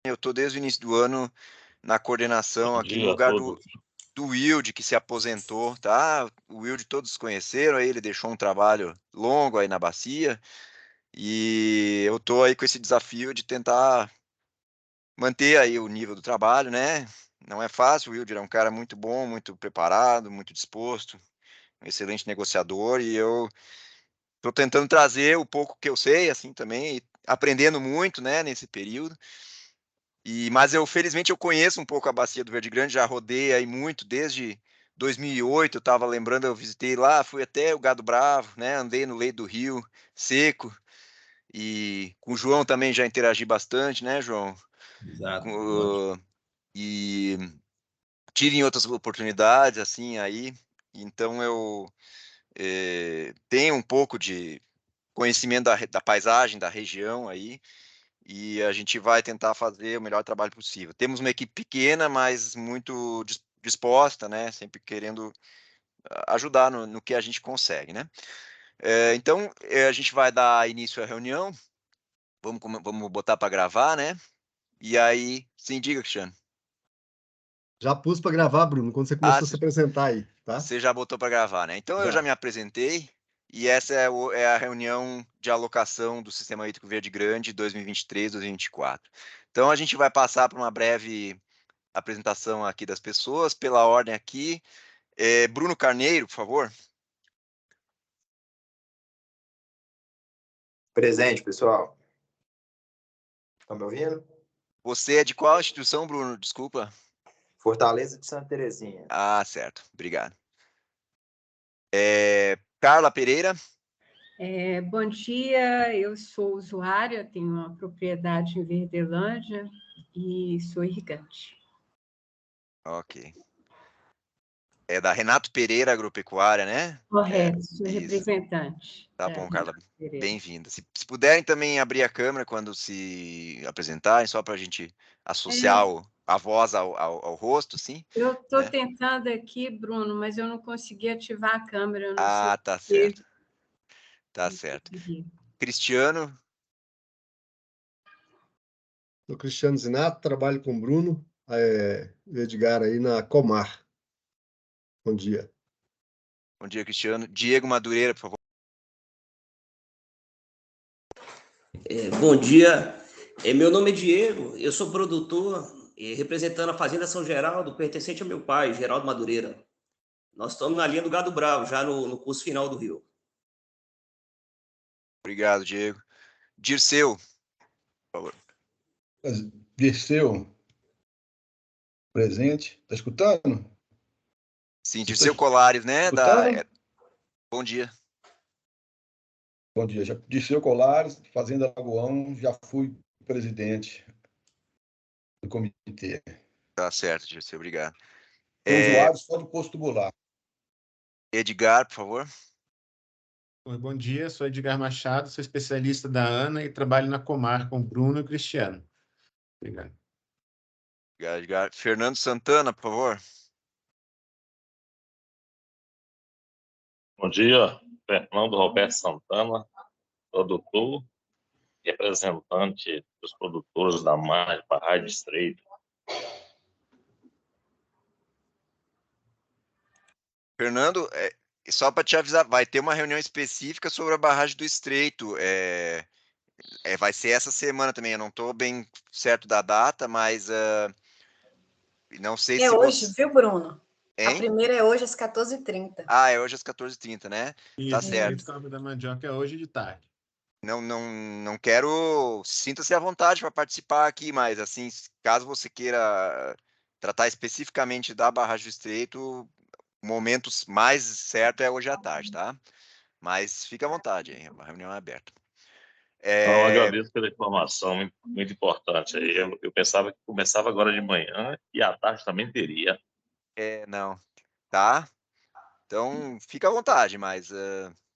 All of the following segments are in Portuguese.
Eu estou desde o início do ano na coordenação Bom aqui dia no a lugar todos. do Wilde, que se aposentou, tá? O Wilde todos conheceram, aí ele deixou um trabalho longo aí na bacia, e eu estou aí com esse desafio de tentar manter aí o nível do trabalho, né? Não é fácil, o Wilde é um cara muito bom, muito preparado, muito disposto, um excelente negociador, e eu estou tentando trazer o pouco que eu sei, assim, também, e aprendendo muito, né, nesse período. Mas felizmente eu conheço um pouco a bacia do Verde Grande, já rodei aí muito desde 2008. Eu estava lembrando, eu visitei lá, fui até o Gado Bravo, né? Andei no leito do rio seco, e com o João também já interagi bastante, né, João? Exato, ótimo. Com, e tive em outras oportunidades assim aí. Então eu tenho um pouco de conhecimento da paisagem da região aí, e a gente vai tentar fazer o melhor trabalho possível. Temos uma equipe pequena, mas muito disposta, né? Sempre querendo ajudar no que a gente consegue, né? Então, a gente vai dar início à reunião. Vamos botar para gravar, né? E aí, sim, diga, Cristiano. Já pus para gravar, Bruno, quando você começou a se apresentar aí, tá? Você já botou para gravar, né? Então, eu já me apresentei, e essa é a reunião de alocação do Sistema Hídrico Verde Grande 2023-2024. Então, a gente vai passar por uma breve apresentação aqui das pessoas, pela ordem aqui. Bruno Carneiro, por favor. Presente, pessoal. Estão me ouvindo? Você é de qual instituição, Bruno? Desculpa. Fortaleza de Santa Terezinha. Ah, certo. Obrigado. Carla Pereira. Bom dia, eu sou usuária, tenho uma propriedade em Verdelândia e sou irrigante. Ok. É da Renato Pereira Agropecuária, né? Correto, sou representante. Tá bom, Carla. Bem-vinda. Se puderem também abrir a câmera quando se apresentarem, só para a gente associar a voz ao rosto, sim? Eu estou tentando aqui, Bruno, mas eu não consegui ativar a câmera. Não sei tá certo. Tá certo. Cristiano. Sou Cristiano Zinato, trabalho com o Bruno, Edgar aí na Comar. Bom dia. Bom dia, Cristiano. Diego Madureira, por favor. Bom dia, meu nome é Diego, eu sou produtor representando a Fazenda São Geraldo, pertencente ao meu pai, Geraldo Madureira. Nós estamos na linha do Gado Bravo, já no curso final do Rio. Obrigado, Diego. Dirceu, por favor. Dirceu, presente. Está escutando? Sim, Dirceu Colares, né? Bom dia. Bom dia. Dirceu Colares, Fazenda Lagoão, já fui presidente do comitê. Tá certo, Dirceu, obrigado. Sou usuário só do posto tubular. Edgar, por favor. Oi, bom dia, sou Edgar Machado, sou especialista da ANA e trabalho na Comar com Bruno e Cristiano. Obrigado. Obrigado, Edgar. Fernando Santana, por favor. Bom dia, Fernando Roberto Santana, produtor e representante dos produtores da margem Barragem do Estreito. Fernando, só para te avisar, vai ter uma reunião específica sobre a barragem do Estreito. Vai ser essa semana também. Eu não estou bem certo da data, mas não sei se É hoje, viu, Bruno? Hein? A primeira é hoje às 14h30. Ah, é hoje às 14h30, né? Isso, tá certo. O da mandioca é hoje de tarde. Não quero... Sinta-se à vontade para participar aqui, mas assim, caso você queira tratar especificamente da barragem do Estreito, o momento mais certo é hoje à tarde, tá? Mas fica à vontade, hein? A reunião é aberta. Então, agradeço pela informação, muito, muito importante. Eu pensava que começava agora de manhã e à tarde também teria. Não. Tá? Então, fica à vontade, mas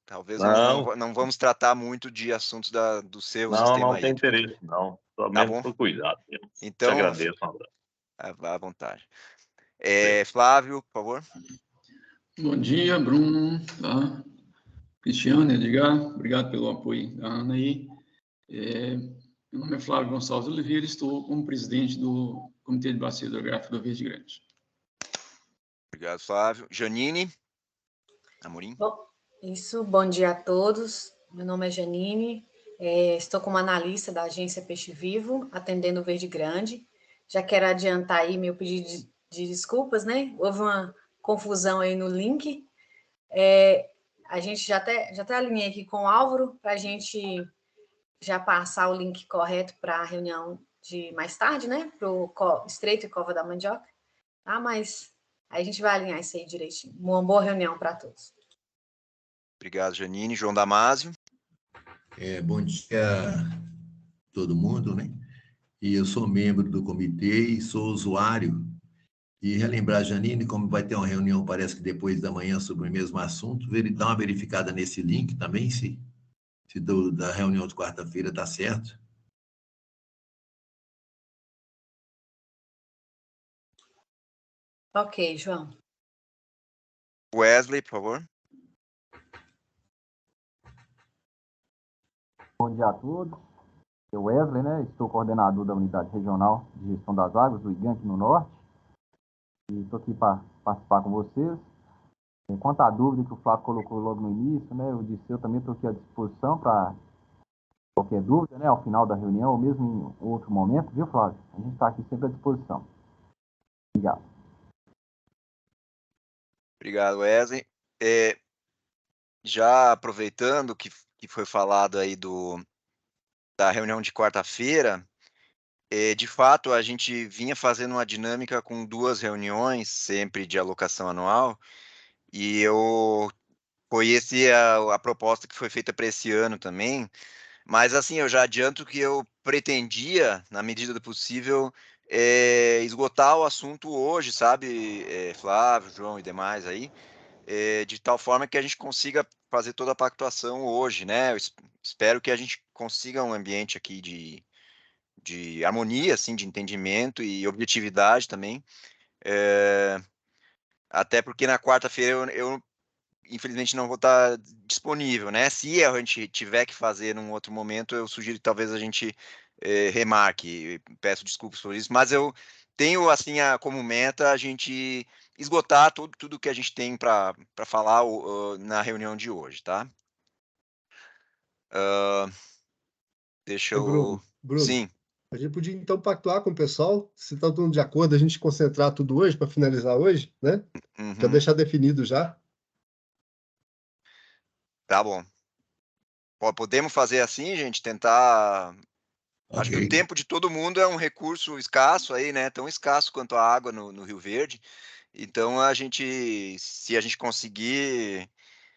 talvez não vamos tratar muito de assuntos do seu sistema Não tem hídrico. interesse, não. Tá Somente bom? por cuidado. Então, te agradeço, André. Vá à vontade. Flávio, por favor. Bom dia, Bruno, tá? Cristiano, Edgar, obrigado pelo apoio da Ana aí. Meu nome é Flávio Gonçalves Oliveira, estou como presidente do Comitê de Bacia Hidrográfica do Verde Grande. Obrigado, Flávio. Janine Amorim. Bom dia a todos. Meu nome é Janine, estou como analista da agência Peixe Vivo, atendendo o Verde Grande. Já quero adiantar aí meu pedido de desculpas, né? Houve uma confusão aí no link. A gente já até alinhei aqui com o Álvaro para a gente já passar o link correto para a reunião de mais tarde, né? Para o Estreito e Cova da Mandioca. Tá? Mas aí a gente vai alinhar isso aí direitinho. Uma boa reunião para todos. Obrigado, Janine. João Damásio. Bom dia a todo mundo, né? E eu sou membro do comitê e sou usuário. E relembrar, Janine, como vai ter uma reunião, parece que depois da manhã, sobre o mesmo assunto, dar uma verificada nesse link também, se da reunião de quarta-feira está certo. Ok, João. Wesley, por favor. Bom dia a todos. Eu, Wesley, né? Estou coordenador da Unidade Regional de Gestão das Águas do IGAN aqui no Norte. E estou aqui para participar com vocês. Quanto à dúvida que o Flávio colocou logo no início, né? Eu disse, eu também estou aqui à disposição para qualquer dúvida, né? Ao final da reunião, ou mesmo em outro momento, viu, Flávio? A gente está aqui sempre à disposição. Obrigado. Obrigado, Wesley. Já aproveitando que foi falado aí da reunião de quarta-feira, de fato, a gente vinha fazendo uma dinâmica com 2 reuniões, sempre de alocação anual, e foi a proposta que foi feita para esse ano também, mas assim, eu já adianto que eu pretendia, na medida do possível, esgotar o assunto hoje, sabe, Flávio, João e demais aí, de tal forma que a gente consiga fazer toda a pactuação hoje, né? Eu espero que a gente consiga um ambiente aqui de harmonia, assim, de entendimento e objetividade também. Até porque na quarta-feira eu infelizmente não vou estar disponível, né? Se a gente tiver que fazer num outro momento, eu sugiro que talvez a gente remarque. Peço desculpas por isso, mas eu tenho assim como meta a gente esgotar tudo que a gente tem para falar na reunião de hoje, tá? Deixa eu... Bruno, Sim. a gente podia então pactuar com o pessoal, se está todo mundo de acordo, a gente concentrar tudo hoje para finalizar hoje, né? Já deixar definido já. Tá bom. Podemos fazer assim, gente, tentar... Acho que o tempo de todo mundo é um recurso escasso aí, né? Tão escasso quanto a água no Rio Verde. Então, se a gente conseguir...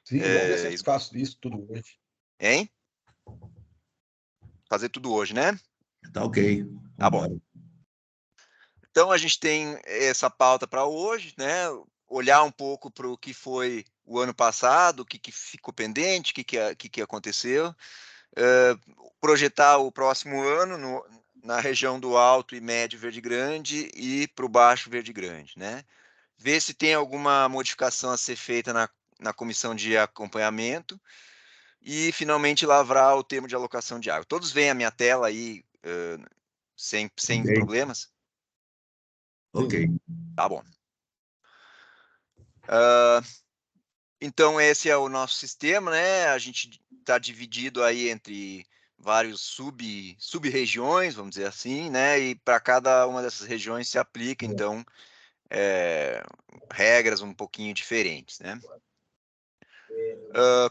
Sim, vamos ver se a gente faz isso tudo hoje. Hein? Fazer tudo hoje, né? Tá ok. Tá bom. Então, a gente tem essa pauta para hoje, né? Olhar um pouco para o que foi o ano passado, o que ficou pendente, o que aconteceu. Projetar o próximo ano na região do Alto e Médio Verde Grande e para o Baixo Verde Grande, né? Ver se tem alguma modificação a ser feita na comissão de acompanhamento e, finalmente, lavrar o termo de alocação de água. Todos veem a minha tela aí sem problemas? Ok. Tá bom. Então, esse é o nosso sistema, né? A gente está dividido aí entre vários sub-regiões, vamos dizer assim, né? E para cada uma dessas regiões se aplica, então, regras um pouquinho diferentes, né?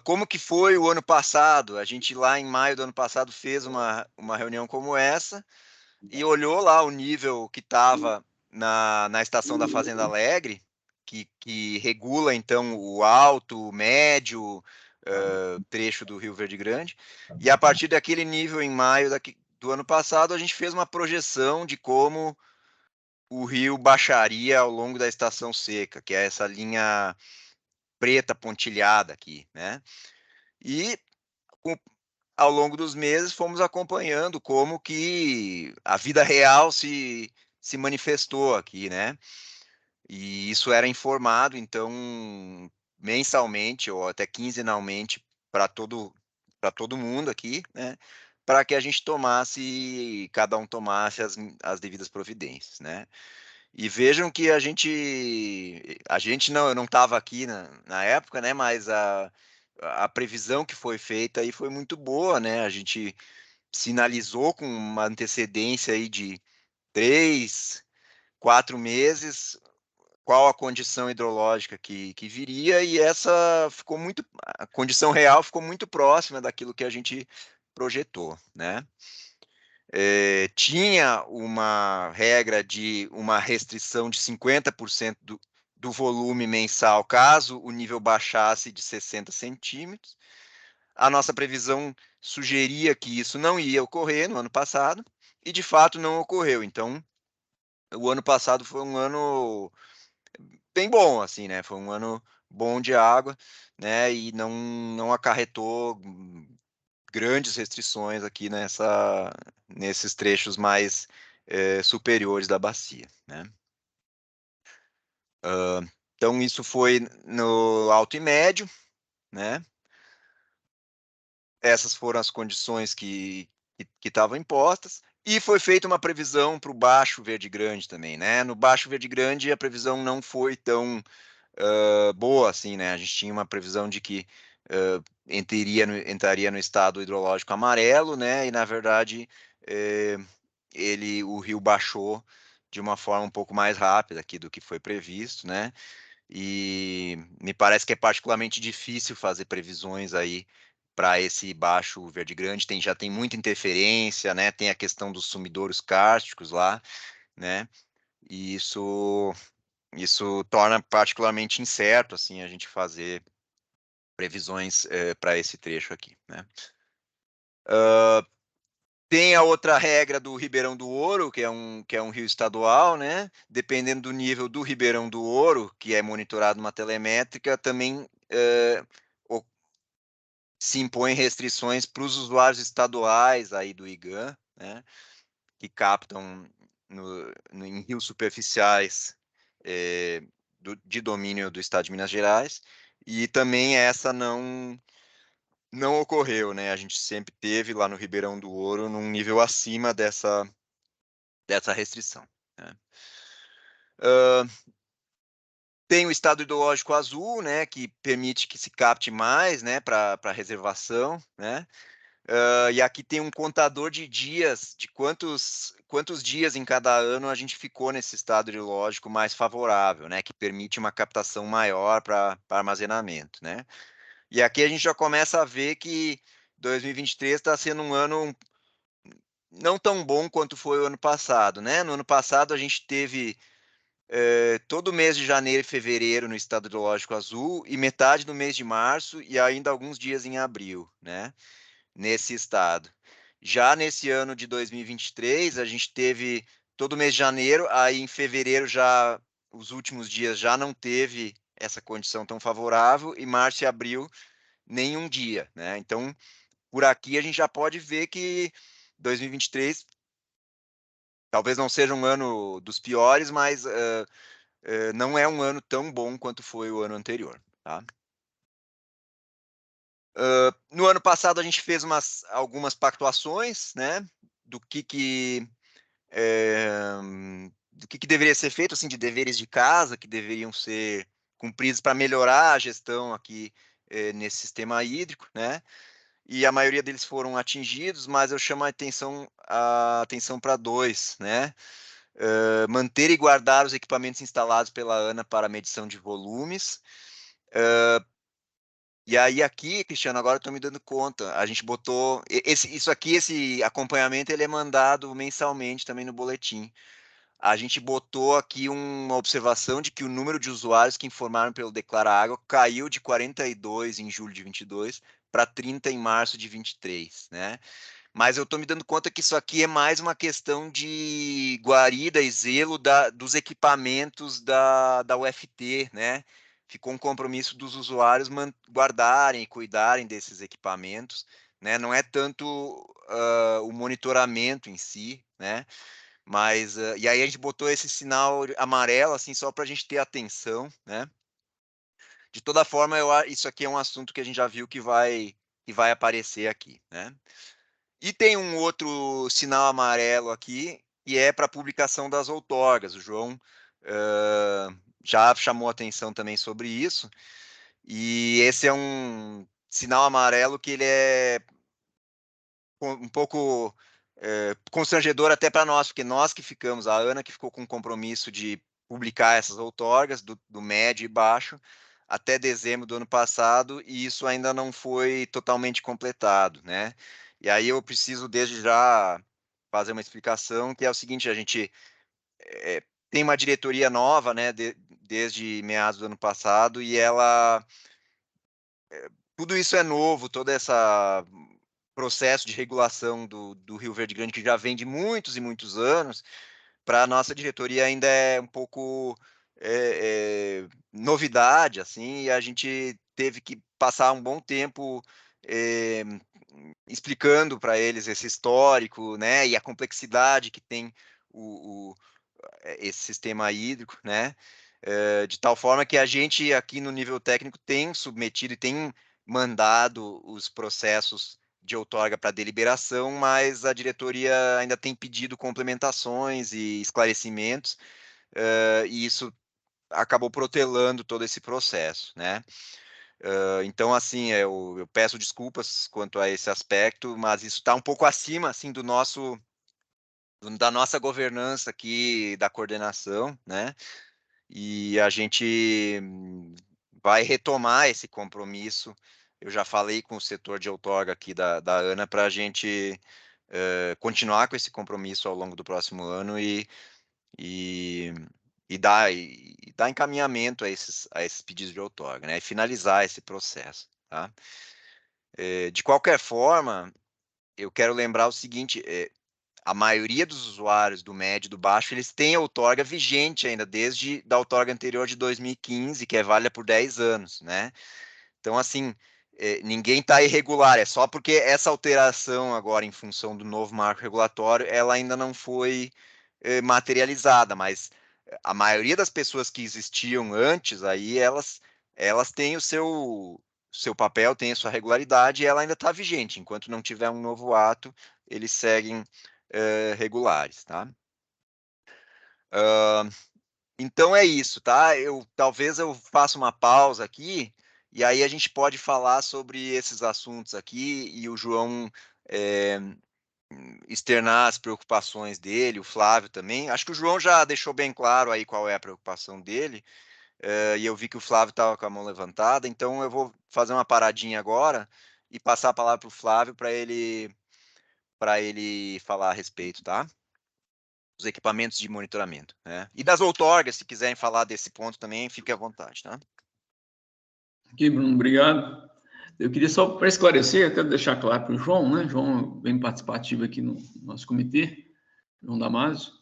Como que foi o ano passado? A gente lá em maio do ano passado fez uma reunião como essa e olhou lá o nível que estava na estação da Fazenda Alegre, que regula então o alto, o médio trecho do Rio Verde Grande, e a partir daquele nível em maio do ano passado a gente fez uma projeção de como o rio baixaria ao longo da estação seca, que é essa linha preta pontilhada aqui, né? E ao longo dos meses fomos acompanhando como que a vida real se manifestou aqui, né? E isso era informado, então, mensalmente ou até quinzenalmente para todo mundo aqui, né? para que a gente cada um tomasse as devidas providências, né? E vejam que a gente não, eu não estava aqui na época, né? Mas a previsão que foi feita aí foi muito boa, né? A gente sinalizou com uma antecedência aí de 3, 4 meses qual a condição hidrológica que viria, e a condição real ficou muito próxima daquilo que a gente projetou, né? Tinha uma regra de uma restrição de 50% do volume mensal, caso o nível baixasse de 60 centímetros. A nossa previsão sugeria que isso não ia ocorrer no ano passado, e de fato não ocorreu. Então, o ano passado foi um ano bem bom, assim, né? Foi um ano bom de água, né? E não acarretou grandes restrições aqui nesses trechos mais superiores da bacia, né? Então, isso foi no alto e médio, né? Essas foram as condições que estavam impostas, e foi feita uma previsão para o Baixo Verde Grande também, né? No Baixo Verde Grande, a previsão não foi tão boa assim, né? A gente tinha uma previsão de que entraria no estado hidrológico amarelo, né? E, na verdade, o rio baixou de uma forma um pouco mais rápida aqui do que foi previsto, né? E me parece que é particularmente difícil fazer previsões aí para esse Baixo Verde Grande. Já tem muita interferência, né? Tem a questão dos sumidouros kársticos lá, né? E isso torna particularmente incerto assim a gente fazer previsões para esse trecho aqui, né? Tem a outra regra do Ribeirão do Ouro, que é um rio estadual, né? Dependendo do nível do Ribeirão do Ouro, que é monitorado numa telemétrica, também se impõem restrições para os usuários estaduais aí do IGAM, né? Que captam em rios superficiais de domínio do Estado de Minas Gerais, e também essa não ocorreu, né? A gente sempre teve lá no Ribeirão do Ouro num nível acima dessa restrição, né? Tem o estado hidrológico azul, né, que permite que se capte mais, né, para reservação, né? E aqui tem um contador de dias, de quantos dias em cada ano a gente ficou nesse estado hidrológico mais favorável, né, que permite uma captação maior para armazenamento, né? E aqui a gente já começa a ver que 2023 está sendo um ano não tão bom quanto foi o ano passado, né? No ano passado a gente teve todo mês de janeiro e fevereiro no estado hidrológico azul, e metade do mês de março e ainda alguns dias em abril, né? Nesse estado. Já nesse ano de 2023, a gente teve todo mês de janeiro, aí em fevereiro já os últimos dias já não teve essa condição tão favorável, e março e abril nenhum dia, né? Então, por aqui a gente já pode ver que 2023 talvez não seja um ano dos piores, mas não é um ano tão bom quanto foi o ano anterior, tá? No ano passado a gente fez algumas pactuações, né, do que deveria ser feito, assim, de deveres de casa que deveriam ser cumpridos para melhorar a gestão aqui nesse sistema hídrico, né? E a maioria deles foram atingidos, mas eu chamo a atenção para dois, né? Manter e guardar os equipamentos instalados pela ANA para medição de volumes. E aí aqui, Cristiano, agora eu estou me dando conta, a gente botou, esse acompanhamento ele é mandado mensalmente também no boletim. A gente botou aqui uma observação de que o número de usuários que informaram pelo Declara Água caiu de 42 em julho de 22 para 30 em março de 23, né? Mas eu estou me dando conta que isso aqui é mais uma questão de guarida e zelo dos equipamentos da UFT, né? Ficou um compromisso dos usuários guardarem e cuidarem desses equipamentos, né? Não é tanto o monitoramento em si, né? Mas, e aí a gente botou esse sinal amarelo, assim, só para a gente ter atenção, né? De toda forma, isso aqui é um assunto que a gente já viu que vai aparecer aqui, né? E tem um outro sinal amarelo aqui, que é para a publicação das outorgas. O João já chamou atenção também sobre isso. E esse é um sinal amarelo que ele é um pouco constrangedor até para nós, porque nós que ficamos, a Ana que ficou com o compromisso de publicar essas outorgas do médio e baixo até dezembro do ano passado, e isso ainda não foi totalmente completado, né? E aí eu preciso desde já fazer uma explicação, que é o seguinte: a gente tem uma diretoria nova, né, desde meados do ano passado, e ela tudo isso é novo, todo esse processo de regulação do Rio Verde Grande, que já vem de muitos e muitos anos, para a nossa diretoria ainda é um pouco novidade, assim, e a gente teve que passar um bom tempo explicando para eles esse histórico, né, e a complexidade que tem esse sistema hídrico, né, de tal forma que a gente aqui no nível técnico tem submetido e tem mandado os processos de outorga para deliberação, mas a diretoria ainda tem pedido complementações e esclarecimentos, e isso acabou protelando todo esse processo, né? Então, assim, eu peço desculpas quanto a esse aspecto, mas isso está um pouco acima, assim, da nossa governança aqui, da coordenação, né? E a gente vai retomar esse compromisso. Eu já falei com o setor de outorga aqui da Ana para a gente continuar com esse compromisso ao longo do próximo ano e dar encaminhamento a esses pedidos de outorga, né? E finalizar esse processo, tá? De qualquer forma, eu quero lembrar o seguinte: a maioria dos usuários do médio e do baixo, eles têm a outorga vigente ainda, desde da outorga anterior de 2015, que é válida por 10 anos, né? Então, assim, ninguém está irregular, é só porque essa alteração agora, em função do novo marco regulatório, ela ainda não foi materializada, mas a maioria das pessoas que existiam antes, aí elas têm o seu papel, têm a sua regularidade, e ela ainda está vigente. Enquanto não tiver um novo ato, eles seguem regulares, tá? Então é isso, tá? Talvez eu faça uma pausa aqui e aí a gente pode falar sobre esses assuntos aqui e o João externar as preocupações dele, o Flávio também. Acho que o João já deixou bem claro aí qual é a preocupação dele, e eu vi que o Flávio estava com a mão levantada, então eu vou fazer uma paradinha agora e passar a palavra para o Flávio para ele falar a respeito, tá? Dos equipamentos de monitoramento, né? E das outorgas, se quiserem falar desse ponto também, fique à vontade, tá? Ok, Bruno, obrigado. Eu queria só, para esclarecer, até deixar claro para o João, né? João é bem participativo aqui no nosso comitê, João Damasio.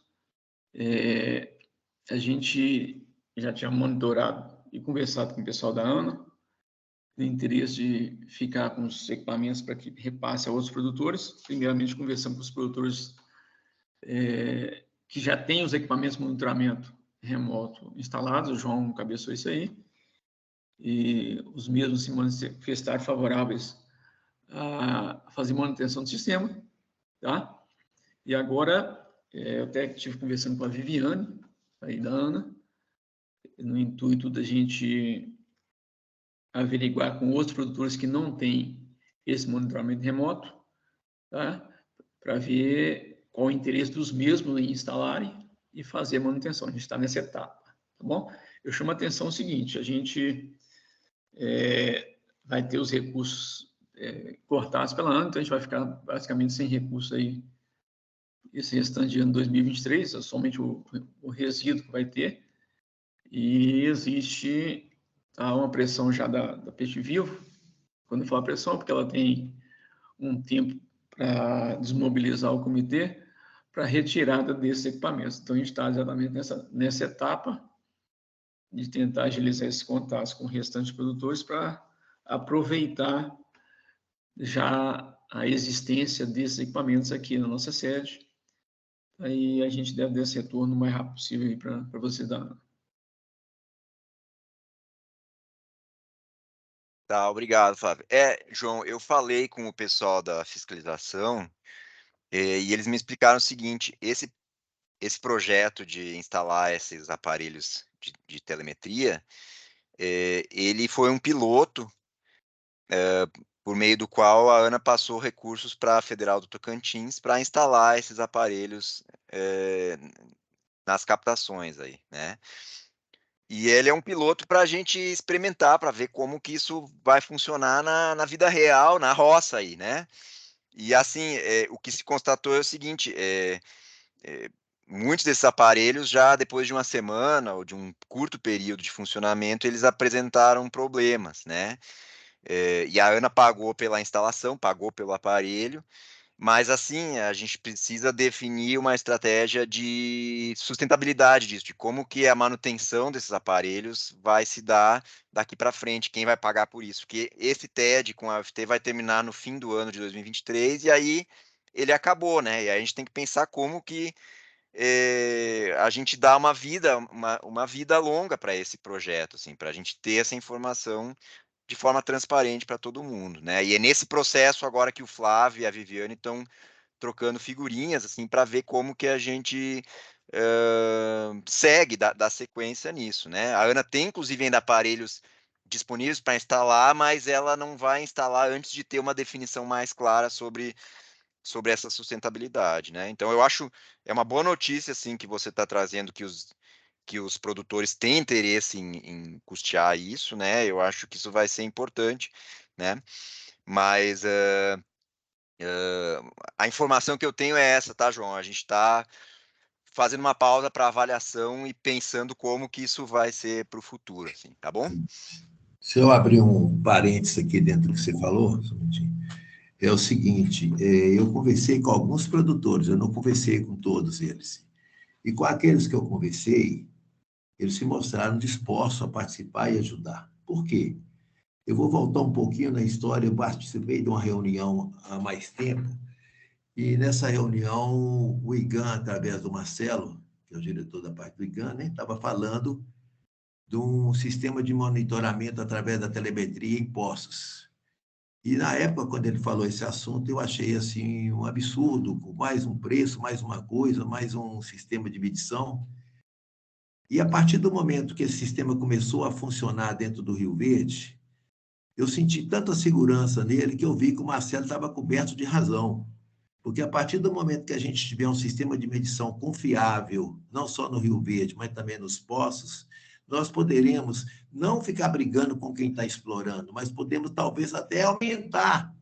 A gente já tinha monitorado e conversado com o pessoal da ANA, tem interesse de ficar com os equipamentos para que repasse a outros produtores. Primeiramente, conversamos com os produtores que já têm os equipamentos de monitoramento remoto instalados, o João encabeçou isso aí, e os mesmos se manifestaram favoráveis a fazer manutenção do sistema, tá? E agora, eu até estive conversando com a Viviane, aí da ANA, no intuito da gente averiguar com outros produtores que não têm esse monitoramento remoto, tá? Para ver qual o interesse dos mesmos em instalarem e fazer a manutenção. A gente está nessa etapa, tá bom? Eu chamo a atenção o seguinte: a gente vai ter os recursos cortados pela ANA, então a gente vai ficar basicamente sem recurso aí esse restante de ano 2023, é somente o resíduo que vai ter, e existe uma pressão já da Peixe Vivo. Quando eu falo pressão, é porque ela tem um tempo para desmobilizar o comitê para retirada desses equipamentos. Então, a gente está exatamente nessa etapa de tentar agilizar esses contatos com o restante de produtores para aproveitar já a existência desses equipamentos aqui na nossa sede. Aí a gente deve dar esse retorno o mais rápido possível para você dar. Tá, obrigado, Flávio. João, eu falei com o pessoal da fiscalização e eles me explicaram o seguinte: esse projeto de instalar esses aparelhos de telemetria, ele foi um piloto por meio do qual a ANA passou recursos para a Federal do Tocantins para instalar esses aparelhos nas captações aí, né? E ele é um piloto para a gente experimentar, para ver como que isso vai funcionar na vida real, na roça aí, né? E assim, o que se constatou é o seguinte: muitos desses aparelhos já depois de uma semana ou de um curto período de funcionamento, eles apresentaram problemas, né? E a ANA pagou pela instalação, pagou pelo aparelho, mas assim, a gente precisa definir uma estratégia de sustentabilidade disso, de como que a manutenção desses aparelhos vai se dar daqui para frente, quem vai pagar por isso, porque esse TED com a UFT vai terminar no fim do ano de 2023 e aí ele acabou, né? E aí a gente tem que pensar como que a gente dá uma vida longa para esse projeto, assim, para a gente ter essa informação de forma transparente para todo mundo, né? E é nesse processo agora que o Flávio e a Viviane estão trocando figurinhas, assim, para ver como que a gente segue, dá sequência nisso, né? A Ana tem, inclusive, ainda aparelhos disponíveis para instalar, mas ela não vai instalar antes de ter uma definição mais clara sobre essa sustentabilidade, né? Então, eu acho, é uma boa notícia, assim, que você está trazendo que os produtores têm interesse em custear isso, né? Eu acho que isso vai ser importante, né? Mas a informação que eu tenho é essa, tá, João? A gente está fazendo uma pausa para avaliação e pensando como que isso vai ser para o futuro, assim, tá bom? Se eu abrir um parênteses aqui dentro do que você falou, é o seguinte, eu conversei com alguns produtores, eu não conversei com todos eles. E com aqueles que eu conversei, eles se mostraram dispostos a participar e ajudar. Por quê? Eu vou voltar um pouquinho na história, eu participei de uma reunião há mais tempo, e nessa reunião o IGAN, através do Marcelo, que é o diretor da parte do IGAN, né, estava falando de um sistema de monitoramento através da telemetria em poços. E na época, quando ele falou esse assunto, eu achei assim um absurdo, mais um preço, mais uma coisa, mais um sistema de medição. E a partir do momento que esse sistema começou a funcionar dentro do Rio Verde, eu senti tanta segurança nele que eu vi que o Marcelo estava coberto de razão. Porque a partir do momento que a gente tiver um sistema de medição confiável, não só no Rio Verde, mas também nos poços, nós poderemos não ficar brigando com quem está explorando, mas podemos talvez até aumentar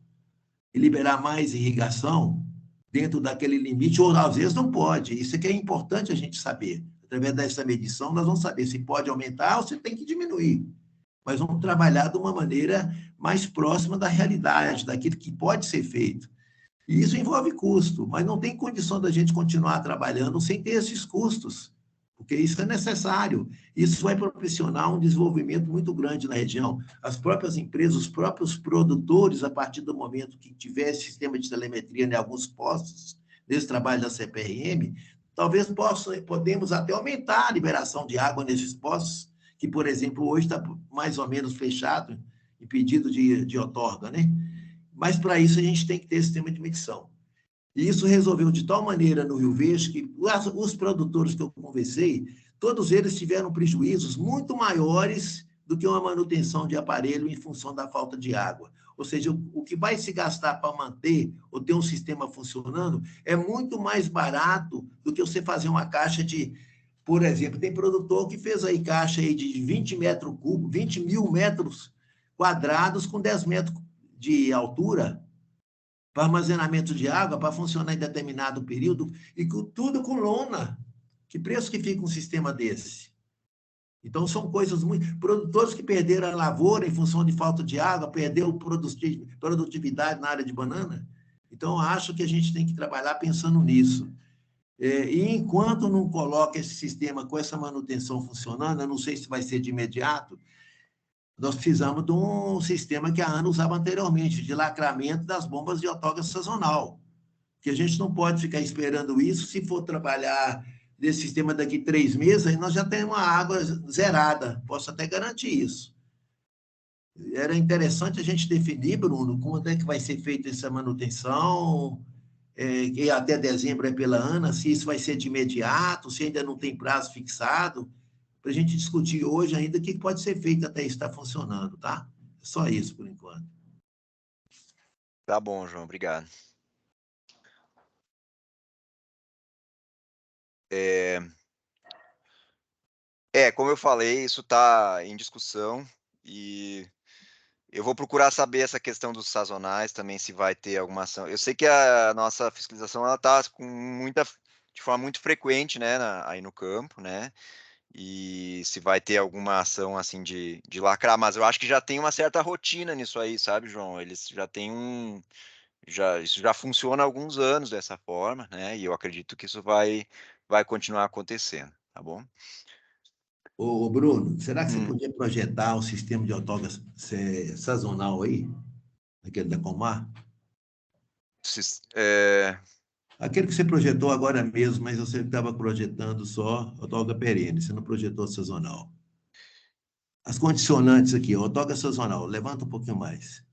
e liberar mais irrigação dentro daquele limite, ou às vezes não pode. Isso é que é importante a gente saber. Através dessa medição, nós vamos saber se pode aumentar ou se tem que diminuir. Mas vamos trabalhar de uma maneira mais próxima da realidade, daquilo que pode ser feito. E isso envolve custo, mas não tem condição da gente continuar trabalhando sem ter esses custos, porque isso é necessário. Isso vai proporcionar um desenvolvimento muito grande na região. As próprias empresas, os próprios produtores, a partir do momento que tiver esse sistema de telemetria em alguns postos, nesse trabalho da CPRM, talvez podemos até aumentar a liberação de água nesses postos, que, por exemplo, hoje está mais ou menos fechado, em pedido de outorga, né? Mas, para isso, a gente tem que ter sistema de medição. E isso resolveu de tal maneira no Rio Verde que os produtores que eu conversei, todos eles tiveram prejuízos muito maiores do que uma manutenção de aparelho em função da falta de água. Ou seja, o que vai se gastar para manter ou ter um sistema funcionando é muito mais barato do que você fazer uma caixa de... Por exemplo, tem produtor que fez aí caixa aí de 20 metros cúbicos, 20 mil metros quadrados com 10 metros de altura para armazenamento de água, para funcionar em determinado período, e tudo com lona. Que preço que fica um sistema desse? Então, são coisas muito... Produtores que perderam a lavoura em função de falta de água, perderam produtividade na área de banana. Então, acho que a gente tem que trabalhar pensando nisso. E enquanto não coloca esse sistema com essa manutenção funcionando, eu não sei se vai ser de imediato, nós precisamos de um sistema que a ANA usava anteriormente, de lacramento das bombas de outorga sazonal. Que a gente não pode ficar esperando isso. Se for trabalhar nesse sistema daqui 3 meses, aí nós já temos uma água zerada. Posso até garantir isso. era interessante a gente definir, Bruno, quando é que vai ser feita essa manutenção, que até dezembro é pela ANA, se isso vai ser de imediato, se ainda não tem prazo fixado, para a gente discutir hoje ainda o que pode ser feito até isso estar funcionando, tá? É só isso por enquanto. Tá bom, João, obrigado. Como eu falei, isso está em discussão e eu vou procurar saber essa questão dos sazonais também, se vai ter alguma ação. Eu sei que a nossa fiscalização ela está de forma muito frequente, né, aí no campo, né? E se vai ter alguma ação assim de lacrar, mas eu acho que já tem uma certa rotina nisso aí, sabe, João? Eles já têm isso já funciona há alguns anos dessa forma, né? E eu acredito que isso vai continuar acontecendo, tá bom? Ô, Bruno, será que você podia projetar um sistema de autógrafo sazonal aí? Aquele da Comar? Aquele que você projetou agora mesmo, mas você estava projetando só autógrafo perene, você não projetou sazonal. As condicionantes aqui, autógrafo sazonal, levanta um pouquinho mais.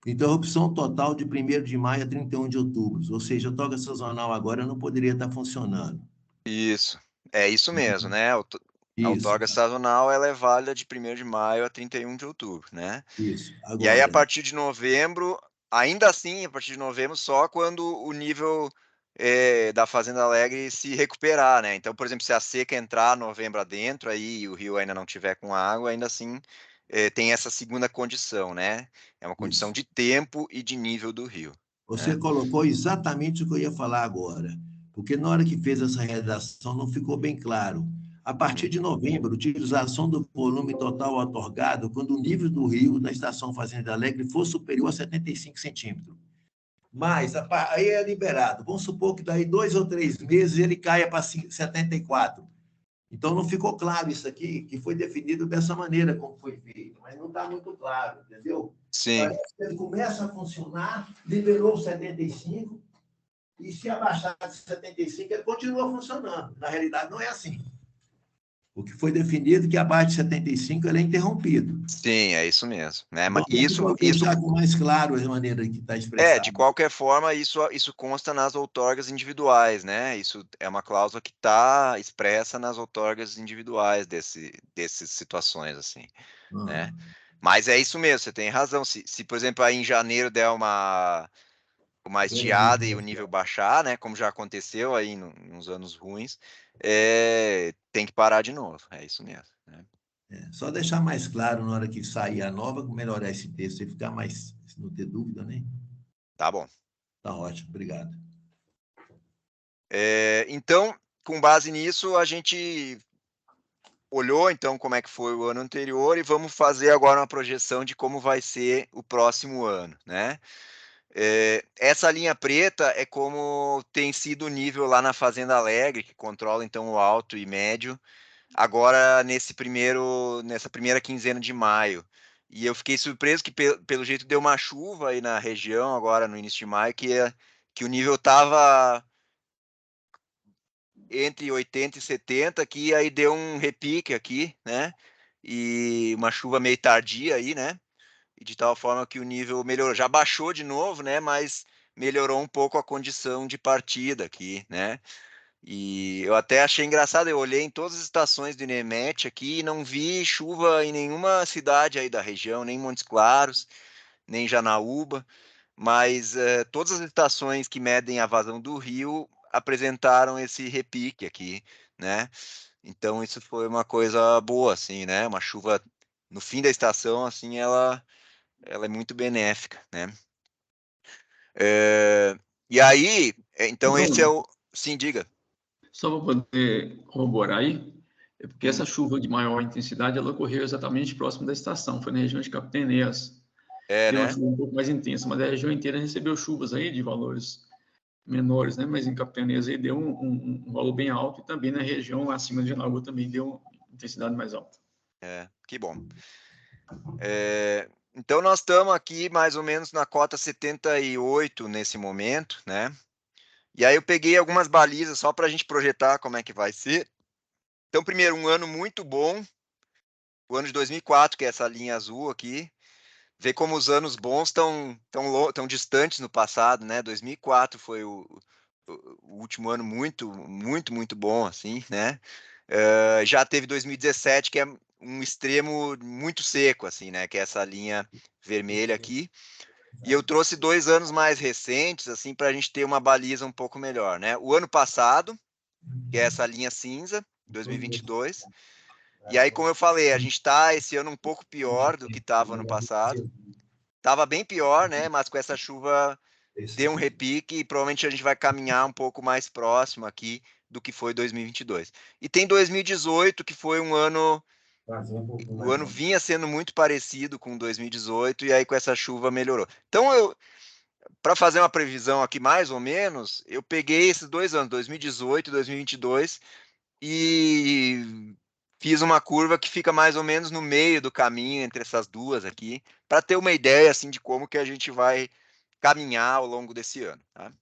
Interrupção total de 1º de maio a 31 de outubro, ou seja, a autógrafo sazonal agora não poderia estar funcionando. Isso, é isso mesmo, né? A outorga sazonal ela é válida de 1º de maio a 31 de outubro, né? Isso. Agora, e aí, a partir de novembro, ainda assim, a partir de novembro, só quando o nível da Fazenda Alegre se recuperar, né? Então, por exemplo, se a seca entrar novembro adentro, aí e o rio ainda não tiver com água, ainda assim tem essa segunda condição, né? É uma condição de tempo e de nível do rio. Você colocou exatamente o que eu ia falar agora, porque na hora que fez essa redação não ficou bem claro. A partir de novembro, utilização do volume total outorgado quando o nível do rio na estação Fazenda Alegre for superior a 75 centímetros. Mas aí é liberado. Vamos supor que daí 2 ou 3 meses ele caia para 74. Então não ficou claro isso aqui, que foi definido dessa maneira como foi feito, mas não está muito claro, entendeu? Sim. Parece que ele começa a funcionar, liberou 75, e se abaixar de 75, ele continua funcionando. Na realidade, não é assim. O que foi definido é que abaixo de 75 ele é interrompido. Sim, é isso mesmo. Né? Então, isso deixar mais claro a maneira que está expressado. De qualquer forma, isso consta nas outorgas individuais, né? Isso é uma cláusula que está expressa nas outorgas individuais dessas situações, assim, né? Mas é isso mesmo, você tem razão. Se por exemplo, aí em janeiro der uma estiada e o nível baixar, né? Como já aconteceu aí nos anos ruins, tem que parar de novo. É isso mesmo. Né? Só deixar mais claro na hora que sair a nova, melhorar esse texto e ficar mais, não ter dúvida, né? Tá bom. Tá ótimo, obrigado. Então, com base nisso, a gente olhou então como é que foi o ano anterior e vamos fazer agora uma projeção de como vai ser o próximo ano, né? Essa linha preta é como tem sido o nível lá na Fazenda Alegre, que controla então o alto e médio, agora nessa primeira quinzena de maio. E eu fiquei surpreso que pelo jeito deu uma chuva aí na região agora no início de maio, que o nível estava entre 80 e 70, que aí deu um repique aqui, né? E uma chuva meio tardia aí, né? E de tal forma que o nível melhorou. Já baixou de novo, né? Mas melhorou um pouco a condição de partida aqui, né? E eu até achei engraçado, eu olhei em todas as estações do INEMET aqui e não vi chuva em nenhuma cidade aí da região, nem Montes Claros, nem Janaúba, mas todas as estações que medem a vazão do rio apresentaram esse repique aqui, né? Então isso foi uma coisa boa, assim, né? Uma chuva no fim da estação, assim, ela é muito benéfica, né? E aí, então esse é o... Sim, diga. Só para poder corroborar aí, é porque essa chuva de maior intensidade, ela ocorreu exatamente próximo da estação, foi na região de Capitanias. Deu né? uma chuva um pouco mais intensa, mas a região inteira recebeu chuvas aí de valores menores, né? Mas em Capitanias aí deu um valor bem alto e também na região acima de Janaúba também deu uma intensidade mais alta. Que bom. Então nós estamos aqui mais ou menos na cota 78 nesse momento, né? E aí eu peguei algumas balizas só para a gente projetar como é que vai ser. Então, primeiro, um ano muito bom, o ano de 2004, que é essa linha azul aqui, Ver como os anos bons estão tão distantes no passado, né? 2004 foi o último ano muito bom, assim, né? Já teve 2017, que é um extremo muito seco, assim, né? Que é essa linha vermelha aqui. E eu trouxe 2 anos mais recentes, assim, para a gente ter uma baliza um pouco melhor, né? O ano passado, que é essa linha cinza, 2022. E aí, como eu falei, a gente está esse ano um pouco pior do que estava ano passado. Estava bem pior, né? Mas com essa chuva deu um repique e provavelmente a gente vai caminhar um pouco mais próximo aqui do que foi 2022. E tem 2018, que foi um ano... O ano vinha sendo muito parecido com 2018 e aí com essa chuva melhorou. Então, para fazer uma previsão aqui mais ou menos, eu peguei esses 2 anos, 2018 e 2022, e fiz uma curva que fica mais ou menos no meio do caminho entre essas duas aqui, para ter uma ideia assim de como que a gente vai caminhar ao longo desse ano. Tá?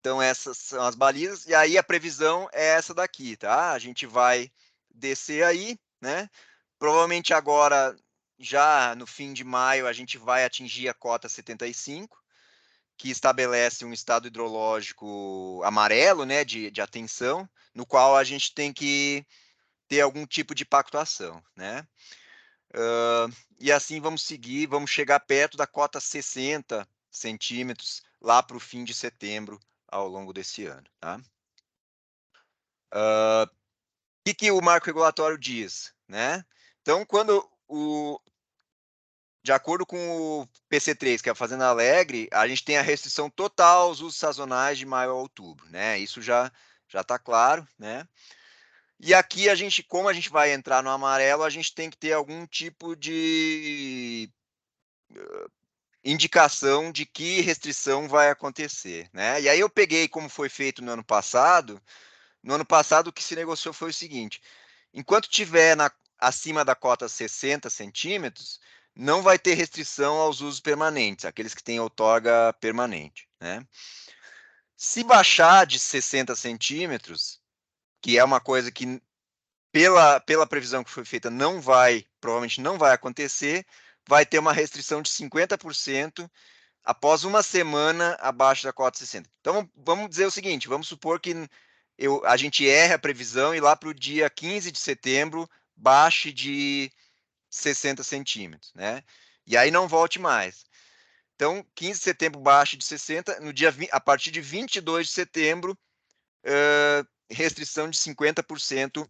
Então essas são as balizas, e aí a previsão é essa daqui, tá? A gente vai descer aí, né? Provavelmente agora, já no fim de maio, a gente vai atingir a cota 75, que estabelece um estado hidrológico amarelo, né, de atenção, no qual a gente tem que ter algum tipo de pactuação, né? E assim vamos seguir, vamos chegar perto da cota 60 centímetros lá para o fim de setembro, ao longo desse ano, tá? O que o marco regulatório diz, né? Então, de acordo com o PC3, que é a Fazenda Alegre, a gente tem a restrição total aos usos sazonais de maio a outubro, né? Isso já está claro, né? E aqui como a gente vai entrar no amarelo, a gente tem que ter algum tipo de indicação de que restrição vai acontecer, né? E aí eu peguei como foi feito no ano passado. No ano passado, o que se negociou foi o seguinte: enquanto tiver acima da cota 60 centímetros, não vai ter restrição aos usos permanentes, aqueles que têm outorga permanente, né? Se baixar de 60 centímetros, que é uma coisa que, pela previsão que foi feita, provavelmente não vai acontecer, vai ter uma restrição de 50% após uma semana abaixo da cota 60. Então, vamos dizer o seguinte, vamos supor que a gente erre a previsão e lá para o dia 15 de setembro baixe de 60 centímetros, né? E aí não volte mais. Então, 15 de setembro baixe de 60, a partir de 22 de setembro, restrição de 50%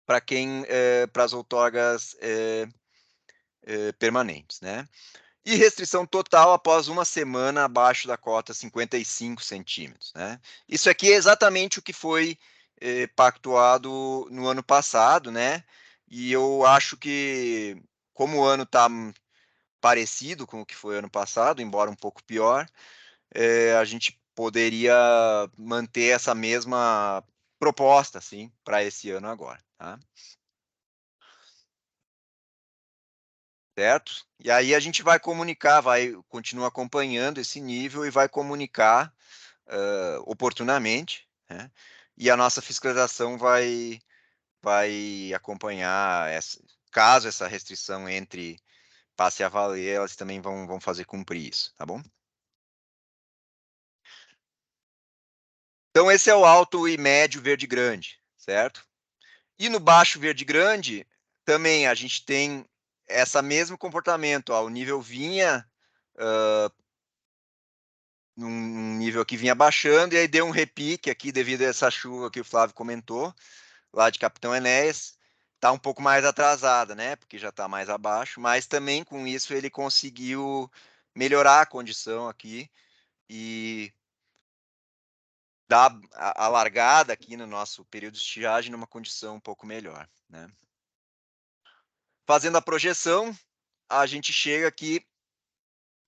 para as outorgas permanentes, né? E restrição total após uma semana abaixo da cota 55 centímetros, né? Isso aqui é exatamente o que foi pactuado no ano passado, né? E eu acho que, como o ano está parecido com o que foi ano passado, embora um pouco pior, a gente poderia manter essa mesma proposta, assim, para esse ano agora, tá? Certo? E aí a gente vai comunicar, vai continuar acompanhando esse nível e vai comunicar oportunamente, né? E a nossa fiscalização vai acompanhar, caso essa restrição passe a valer, elas também vão fazer cumprir isso, tá bom? Então esse é o alto e médio verde grande, certo? E no baixo verde grande, também a gente tem esse mesmo comportamento, ó, o nível vinha num nível que vinha baixando, e aí deu um repique aqui devido a essa chuva que o Flávio comentou, lá de Capitão Enéas, está um pouco mais atrasada, né? Porque já está mais abaixo, mas também com isso ele conseguiu melhorar a condição aqui e dar a largada aqui no nosso período de estiagem numa condição um pouco melhor, né? Fazendo a projeção, a gente chega aqui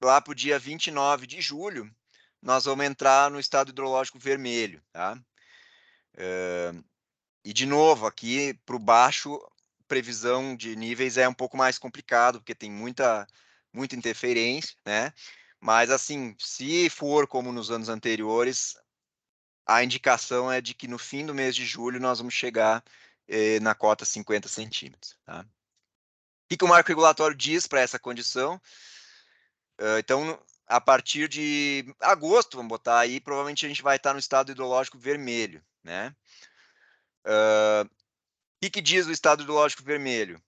lá para o dia 29 de julho, nós vamos entrar no estado hidrológico vermelho, tá? E de novo, aqui para o baixo, previsão de níveis é um pouco mais complicado, porque tem muita interferência, né? Mas assim, se for como nos anos anteriores, a indicação é de que no fim do mês de julho nós vamos chegar na cota 50 centímetros, tá? que o marco regulatório diz para essa condição? Então, a partir de agosto, vamos botar aí, provavelmente a gente vai estar no estado hidrológico vermelho, né? O que diz o estado hidrológico vermelho?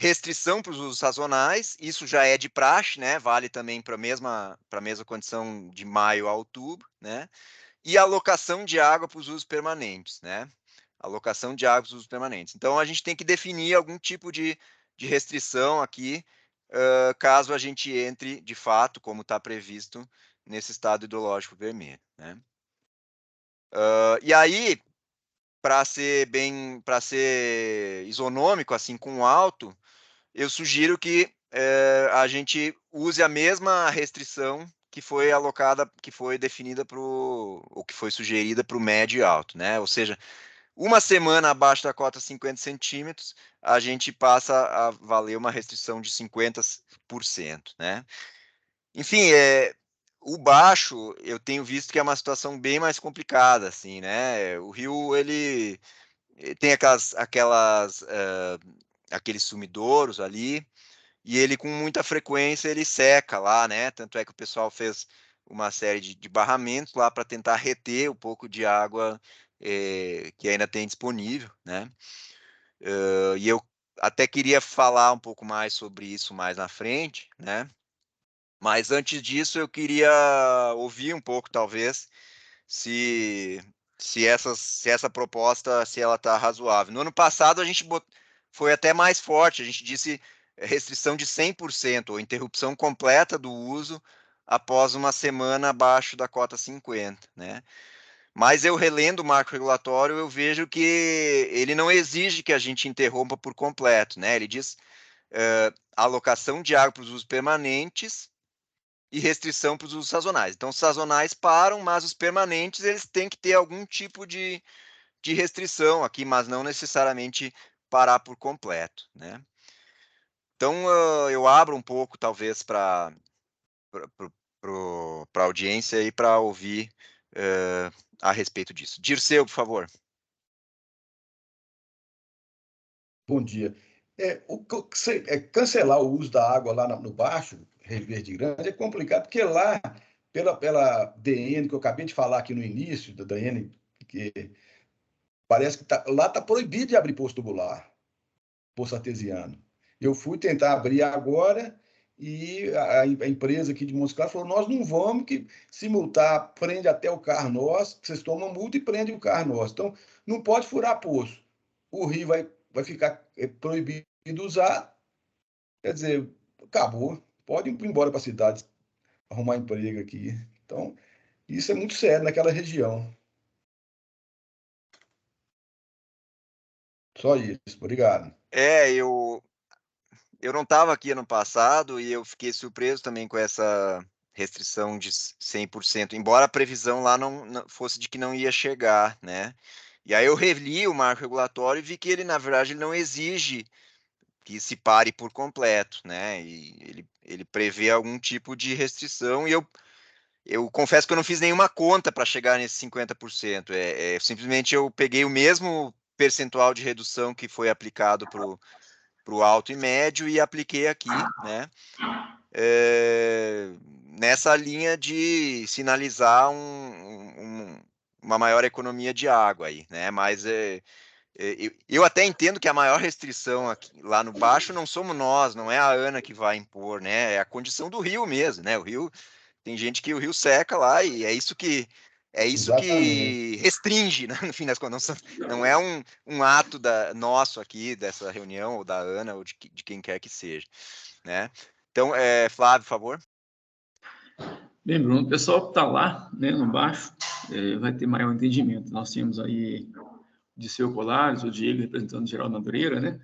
Restrição para os usos sazonais, isso já é de praxe, né? Vale também para a mesma condição de maio a outubro, né? E alocação de água para os usos permanentes, né? Alocação de água para os usos permanentes. Então, a gente tem que definir algum tipo de restrição aqui, caso a gente entre, de fato, como está previsto nesse estado hidrológico vermelho, né? E aí, para ser isonômico, assim, com alto, eu sugiro que a gente use a mesma restrição que foi alocada, que foi definida ou que foi sugerida para o médio e alto, né? Ou seja, uma semana abaixo da cota 50 centímetros, a gente passa a valer uma restrição de 50%, né? Enfim, o baixo, eu tenho visto que é uma situação bem mais complicada, assim, né? O rio, ele tem aqueles sumidouros ali, e ele com muita frequência ele seca lá, né? Tanto é que o pessoal fez uma série de barramentos lá para tentar reter um pouco de água que ainda tem disponível, né? E eu até queria falar um pouco mais sobre isso mais na frente, né? Mas antes disso eu queria ouvir um pouco, talvez, se essa proposta, se ela está razoável. No ano passado a gente foi até mais forte, a gente disse restrição de 100%, ou interrupção completa do uso após uma semana abaixo da cota 50, né? Mas eu relendo o marco regulatório, eu vejo que ele não exige que a gente interrompa por completo, né? Ele diz alocação de água para os usos permanentes e restrição para os usos sazonais. Então, os sazonais param, mas os permanentes eles têm que ter algum tipo de restrição aqui, mas não necessariamente parar por completo, né? Então, eu abro um pouco, talvez, para a audiência e para ouvir a respeito disso. Dirceu, por favor. Bom dia. Cancelar o uso da água lá no Baixo, Rio Verde Grande, é complicado, porque lá, pela DN, que eu acabei de falar aqui no início, da DN, que parece que lá está proibido de abrir poço tubular, poço artesiano. Eu fui tentar abrir agora e a empresa aqui de Montes Claros falou, nós não vamos, que se multar, prende até o carro nosso, vocês tomam multa e prende o carro nosso. Então, não pode furar poço. O rio vai ficar proibido de usar, quer dizer, acabou. Pode ir embora para a cidade, arrumar emprego aqui. Então, isso é muito sério naquela região. Só isso, obrigado. Eu não estava aqui ano passado e eu fiquei surpreso também com essa restrição de 100%, embora a previsão lá não fosse de que não ia chegar, né? E aí eu reli o marco regulatório e vi que ele, na verdade, ele não exige que se pare por completo, né? E ele prevê algum tipo de restrição e eu confesso que eu não fiz nenhuma conta para chegar nesse 50%. Simplesmente eu peguei o mesmo percentual de redução que foi aplicado para o alto e médio e apliquei aqui, né? Nessa linha de sinalizar uma maior economia de água aí, né? Mas eu até entendo que a maior restrição aqui, lá no baixo não somos nós, não é a ANA que vai impor, né? É a condição do rio mesmo, né? O rio tem gente que o rio seca lá e é isso que restringe, né? No fim das contas, não é um ato nosso aqui, dessa reunião, ou da ANA, ou de quem quer que seja, né? Então, Flávio, por favor. Bem, Bruno, o pessoal que está lá, né, no baixo, vai ter maior entendimento. Nós temos aí o Disseu Colares, o Diego representando o Geraldo Madureira, né?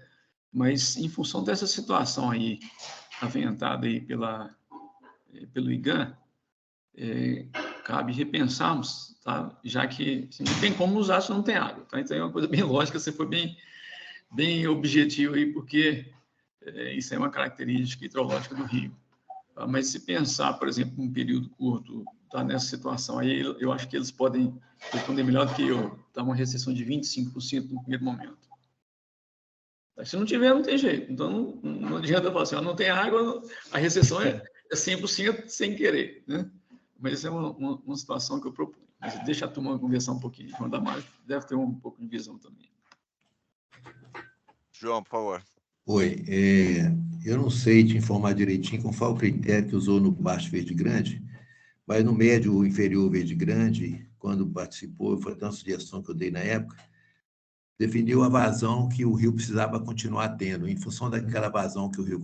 Mas, em função dessa situação aí, aventada aí pelo IGAN, cabe repensarmos, tá? Já que assim, não tem como usar se não tem água. Tá? Então, é uma coisa bem lógica, você foi bem objetivo aí, porque isso é uma característica hidrológica do rio. Tá? Mas se pensar, por exemplo, um período curto, tá nessa situação aí, eu acho que eles podem responder melhor do que eu, dar uma restrição de 25% no primeiro momento. Se não tiver, não tem jeito. Então, não adianta falar assim, não tem água, a recessão é 100% sem querer, né? Mas essa é uma situação que eu proponho. Mas deixa a turma conversar um pouquinho. João Damásio deve ter um pouco de visão também. João, por favor. Oi, eu não sei te informar direitinho qual foi o critério que usou no baixo verde grande, mas no médio inferior verde grande, quando participou, foi até uma sugestão que eu dei na época, definiu a vazão que o rio precisava continuar tendo. Em função daquela vazão que o rio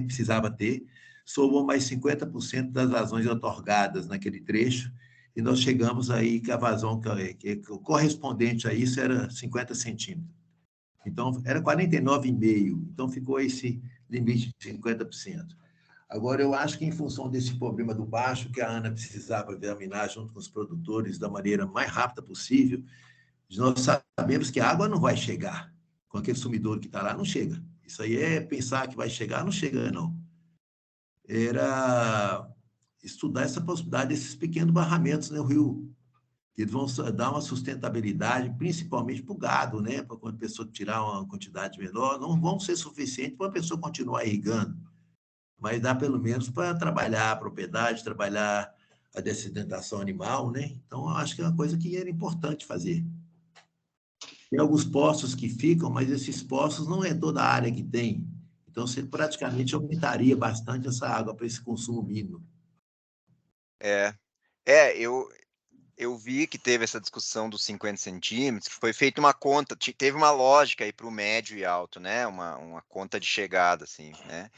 precisava ter, somou mais 50% das vazões otorgadas naquele trecho, e nós chegamos aí que a vazão que correspondente a isso era 50 centímetros. Então, era 49,5%. Então, ficou esse limite de 50%. Agora, eu acho que, em função desse problema do baixo, que a ANA precisava examinar junto com os produtores da maneira mais rápida possível, nós sabemos que a água não vai chegar. Com aquele sumidouro que está lá, não chega. Isso aí é pensar que vai chegar, não chega, não. Era estudar essa possibilidade desses pequenos barramentos no rio, que eles vão dar uma sustentabilidade, principalmente para o gado, né? Para quando a pessoa tirar uma quantidade menor, não vão ser suficientes para a pessoa continuar irrigando, mas dá pelo menos para trabalhar a propriedade, trabalhar a dessedentação animal, né? Então, eu acho que é uma coisa que era importante fazer. Tem alguns poços que ficam, mas esses poços não é toda a área que tem. Então, você praticamente aumentaria bastante essa água para esse consumo mínimo. Eu vi que teve essa discussão dos 50 centímetros, foi feita uma conta, teve uma lógica aí para o médio e alto, né? Uma conta de chegada, assim, né?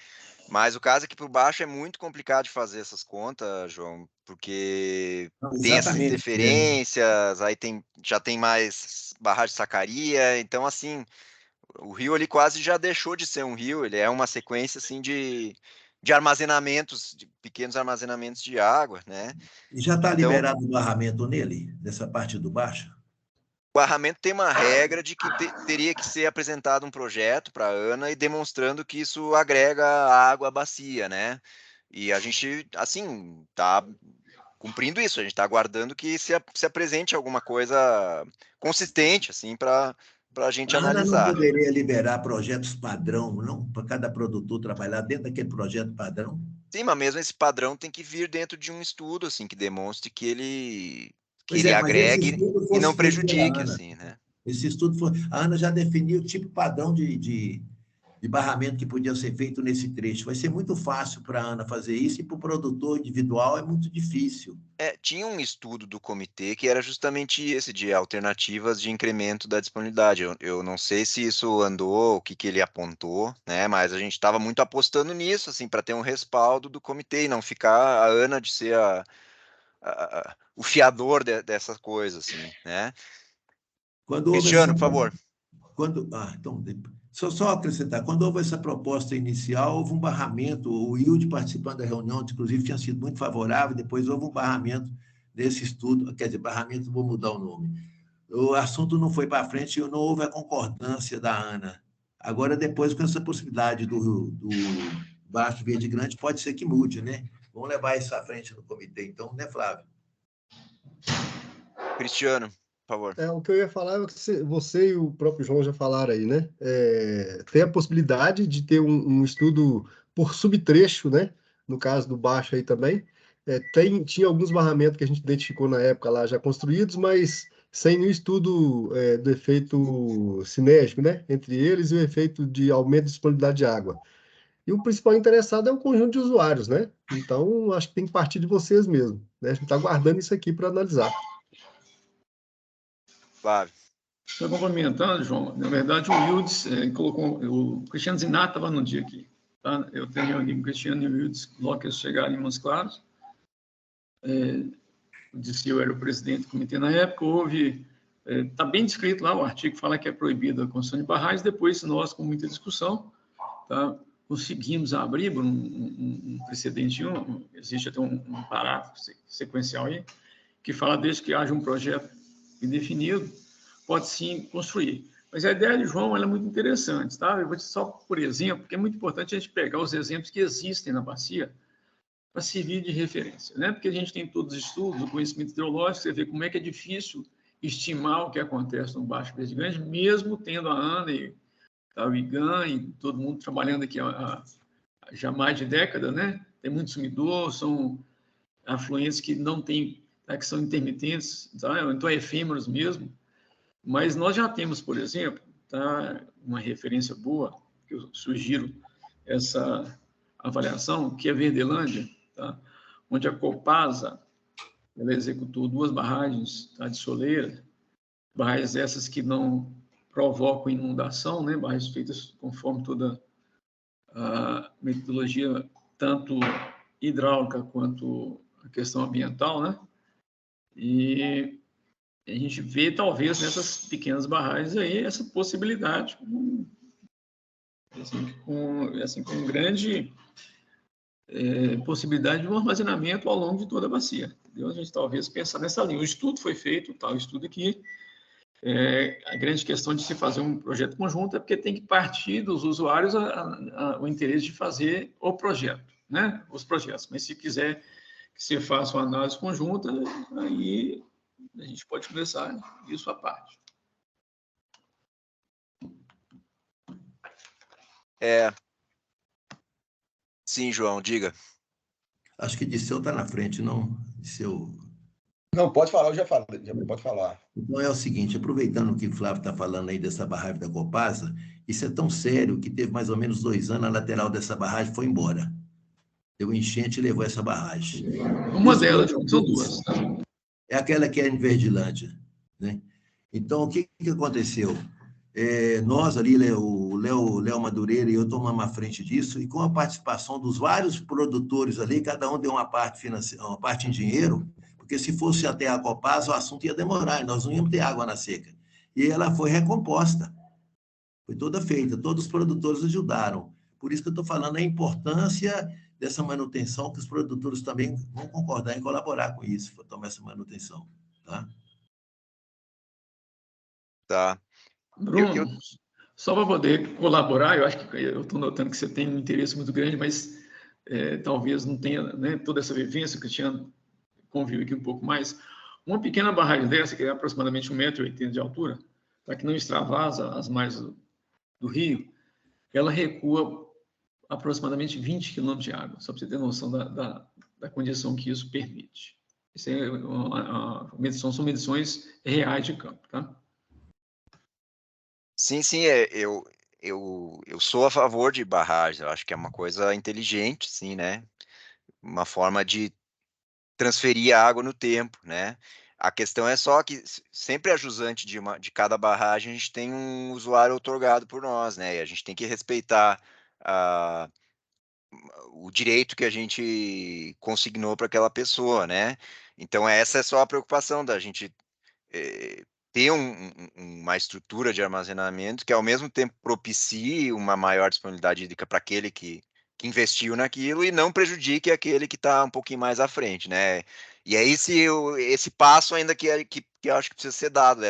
Mas o caso é que por baixo é muito complicado de fazer essas contas, João, porque tem essas interferências, aí já tem mais barragem de sacaria, então assim, o rio ali quase já deixou de ser um rio, ele é uma sequência assim de armazenamentos, de pequenos armazenamentos de água, né? E já está Então, liberado o barramento nele, nessa parte do baixo? o barramento tem uma regra de que teria que ser apresentado um projeto para a ANA e demonstrando que isso agrega água à bacia, né? E a gente, assim, está cumprindo isso, a gente está aguardando que se apresente alguma coisa consistente, assim, para a gente A ANA não analisar. poderia liberar projetos padrão, não? Para cada produtor trabalhar dentro daquele projeto padrão? Sim, mas mesmo esse padrão tem que vir dentro de um estudo, assim, que demonstre que ele Pois é, mas esse agregue estudo e fosse não feito pela prejudique, ANA. assim, né? Esse estudo foi... A ANA já definiu o tipo padrão de barramento que podia ser feito nesse trecho. Vai ser muito fácil para a ANA fazer isso e para o produtor individual é muito difícil. Tinha um estudo do comitê que era justamente esse, de alternativas de incremento da disponibilidade. Eu não sei se isso andou, o que ele apontou, né? Mas a gente estava muito apostando nisso, assim, para ter um respaldo do comitê e não ficar a ANA de ser o fiador dessa coisa, assim, né? Quando houve Cristiano, essa... por favor. Então, só acrescentar, quando houve essa proposta inicial, houve um barramento, o ILD participando da reunião, inclusive, tinha sido muito favorável, depois houve um barramento desse estudo, quer dizer, barramento, vou mudar o nome. O assunto não foi para frente, não houve a concordância da ANA. Agora, depois, com essa possibilidade do Baixo Verde Grande, pode ser que mude, né? Vamos levar isso à frente no comitê, então, né, Flávio? Cristiano, por favor. O que eu ia falar é que você e o próprio João já falaram aí, né? Tem a possibilidade de ter um estudo por subtrecho, né? No caso do baixo aí também. Tinha alguns barramentos que a gente identificou na época lá já construídos, mas sem nenhum estudo do efeito sinérgico, né? Entre eles e o efeito de aumento de disponibilidade de água. E o principal interessado é o conjunto de usuários, né? Então, acho que tem que partir de vocês mesmo, né? A gente está guardando isso aqui para analisar. Flávio. Só complementando, João, na verdade, o Wildes colocou... O Cristiano Zinato estava no dia aqui. Tá? Eu tenho reunido com o Cristiano e o Wildes logo que eles chegaram em Montes Claros. O DCU era o presidente do comitê na época. Houve... Está bem descrito lá, o artigo fala que é proibida a construção de barragens. Depois, nós, com muita discussão, tá, conseguimos abrir um precedente, existe até um parágrafo sequencial aí, que fala desde que haja um projeto indefinido, pode sim construir. Mas a ideia de João ela é muito interessante, tá? Eu vou dizer só por exemplo, porque é muito importante a gente pegar os exemplos que existem na bacia para servir de referência, né? Porque a gente tem todos os estudos, o conhecimento hidrológico, você vê como é que é difícil estimar o que acontece no Baixo Verde Grande, mesmo tendo a ANA e tá? O IGAN e todo mundo trabalhando aqui há já mais de década, né? Tem muito sumidor, são afluentes que não tem, tá? Que são intermitentes, tá? Então efêmeros mesmo. Mas nós já temos, por exemplo, tá? Uma referência boa, que eu sugiro essa avaliação, que é Verdelândia, tá? Onde a Copasa ela executou 2 barragens, tá? De soleira, barragens essas que não provocam inundação, né? Barragens feitas conforme toda a metodologia, tanto hidráulica quanto a questão ambiental, né? E a gente vê, talvez, nessas pequenas barragens aí, essa possibilidade, com grande possibilidade de um armazenamento ao longo de toda a bacia. Entendeu? A gente talvez pensar nessa linha. O estudo foi feito, tal estudo aqui. A grande questão de se fazer um projeto conjunto é porque tem que partir dos usuários o interesse de fazer o projeto, né? Os projetos. Mas se quiser que você faça uma análise conjunta, aí a gente pode conversar isso à parte. Sim, João, diga. Acho que Disseu está na frente, não? Disseu. Não, pode falar, eu já falei, pode falar. Então é o seguinte, aproveitando o que o Flávio está falando aí dessa barragem da Copasa, isso é tão sério que teve mais ou menos 2 anos, a lateral dessa barragem foi embora. Deu enchente e levou essa barragem. Uma delas, são 2. Tá? É aquela que é em Verdilândia, né? Então, o que aconteceu? Nós ali, o Léo Madureira e eu tomamos a frente disso, e com a participação dos vários produtores ali, cada um deu uma parte financeira, uma parte em dinheiro, porque se fosse até a Copasa, o assunto ia demorar, e nós não íamos ter água na seca. E ela foi recomposta, foi toda feita, todos os produtores ajudaram. Por isso que eu estou falando a importância dessa manutenção, que os produtores também vão concordar em colaborar com isso, para tomar essa manutenção. Tá? Tá. Bruno, só para poder colaborar, eu acho que eu estou notando que você tem um interesse muito grande, mas talvez não tenha, né, toda essa vivência, o Cristiano convive aqui um pouco mais. Uma pequena barragem dessa, que é aproximadamente 1,80 m de altura, para que não extravasa as margens do rio, ela recua aproximadamente 20 km de água, só para você ter noção da condição que isso permite. Isso são medições reais de campo, tá? Sim, eu sou a favor de barragens, eu acho que é uma coisa inteligente, sim, né? Uma forma de transferir a água no tempo, né? A questão é só que sempre a jusante de cada barragem, a gente tem um usuário outorgado por nós, né? E a gente tem que respeitar o direito que a gente consignou para aquela pessoa, né? Então, essa é só a preocupação da gente ter uma estrutura de armazenamento que, ao mesmo tempo, propicie uma maior disponibilidade hídrica para aquele que investiu naquilo e não prejudique aquele que está um pouquinho mais à frente, né? E é esse passo ainda que eu acho que precisa ser dado,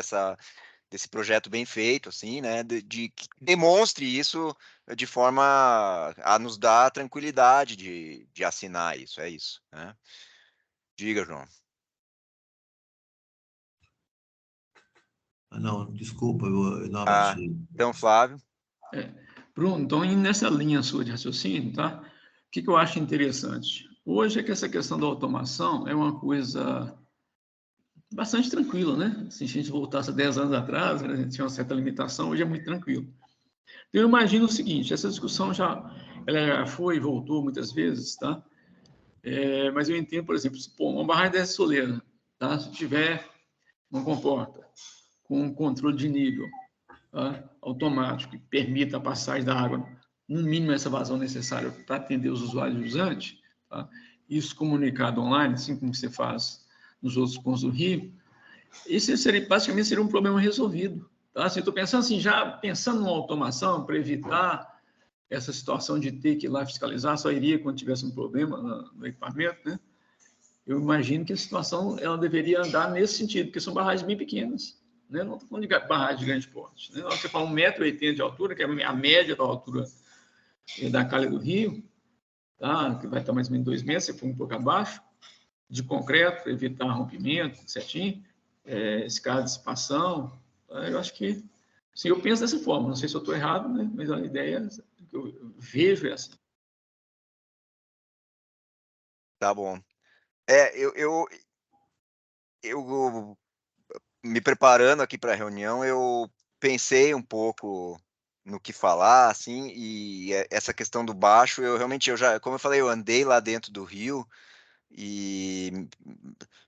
desse projeto bem feito, assim, né? De que demonstre isso de forma a nos dar tranquilidade de assinar isso, é isso, né? Diga, João. Não, desculpa, eu não abaixei. Então, Flávio. Bruno, então, nessa linha sua de raciocínio, tá? O que eu acho interessante? Hoje é que essa questão da automação é uma coisa bastante tranquila, né? Se a gente voltasse a 10 anos atrás, a gente tinha uma certa limitação, hoje é muito tranquilo. Então, eu imagino o seguinte, essa discussão ela já foi e voltou muitas vezes, tá? Mas eu entendo, por exemplo, uma barragem dessa soleira, tá? Se tiver uma comporta com um controle de nível, tá? Automático, que permita a passagem da água, no mínimo essa vazão necessária para atender os usuários usantes, tá? Isso comunicado online, assim como você faz nos outros pontos do Rio, esse basicamente seria um problema resolvido. Tá? Assim, estou pensando assim, já pensando numa automação para evitar essa situação de ter que ir lá fiscalizar, só iria quando tivesse um problema no equipamento, né? Eu imagino que a situação ela deveria andar nesse sentido, porque são barragens bem pequenas, né? Não estou falando de barragem de grande porte. Né? Você fala 1,80 m de altura, que é a média da altura da calha do rio, tá? Que vai estar mais ou menos 2 metros, se for um pouco abaixo, de concreto, para evitar rompimento, certinho, escada de dissipação. Tá? Eu acho que Sim, eu penso dessa forma. Não sei se eu estou errado, né? Mas a ideia que eu vejo é essa. Tá bom. Eu me preparando aqui para a reunião, eu pensei um pouco no que falar, assim, e essa questão do baixo, eu realmente, como eu falei, eu andei lá dentro do rio e,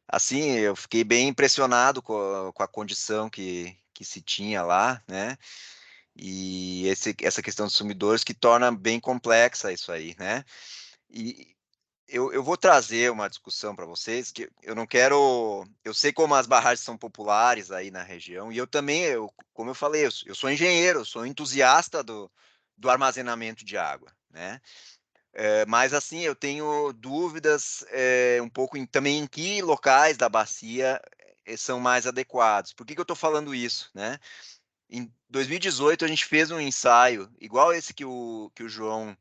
assim, eu fiquei bem impressionado com a condição que se tinha lá, né? E essa questão dos sumidouros que torna bem complexa isso aí, né? E eu vou trazer uma discussão para vocês que eu não quero. Eu sei como as barragens são populares aí na região, e eu também, como eu falei, eu sou engenheiro, eu sou entusiasta do armazenamento de água, né? Mas assim, eu tenho dúvidas um pouco também em que locais da bacia são mais adequados. Por que que eu estou falando isso, né? Em 2018, a gente fez um ensaio, igual esse que o João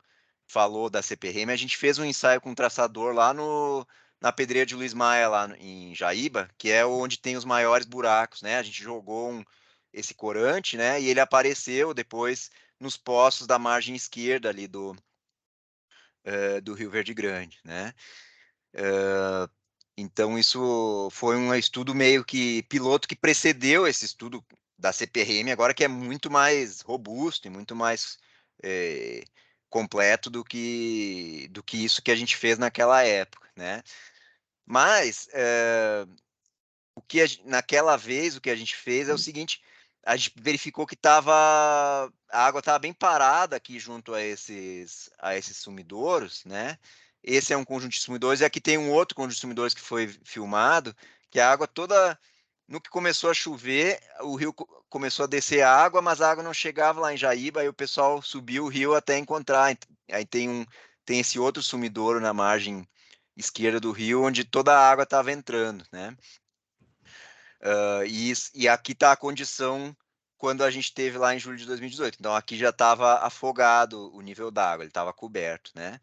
falou da CPRM, a gente fez um ensaio com um traçador lá na pedreira de Luiz Maia, lá em Jaíba, que é onde tem os maiores buracos, né? A gente jogou esse corante, né? E ele apareceu depois nos poços da margem esquerda ali do Rio Verde Grande, né? Então, isso foi um estudo meio que piloto que precedeu esse estudo da CPRM, agora que é muito mais robusto e muito mais é, completo do que isso que a gente fez naquela época, né? Mas, naquela vez, o que a gente fez é o seguinte, a gente verificou que a água estava bem parada aqui junto a esses sumidouros, né? Esse é um conjunto de sumidouros, e aqui tem um outro conjunto de sumidouros que foi filmado, que a água toda, no que começou a chover, o rio começou a descer a água, mas a água não chegava lá em Jaíba, aí o pessoal subiu o rio até encontrar. Aí tem esse outro sumidouro na margem esquerda do rio, onde toda a água estava entrando, né? E aqui está a condição quando a gente teve lá em julho de 2018. Então aqui já estava afogado o nível d'água, ele estava coberto, né?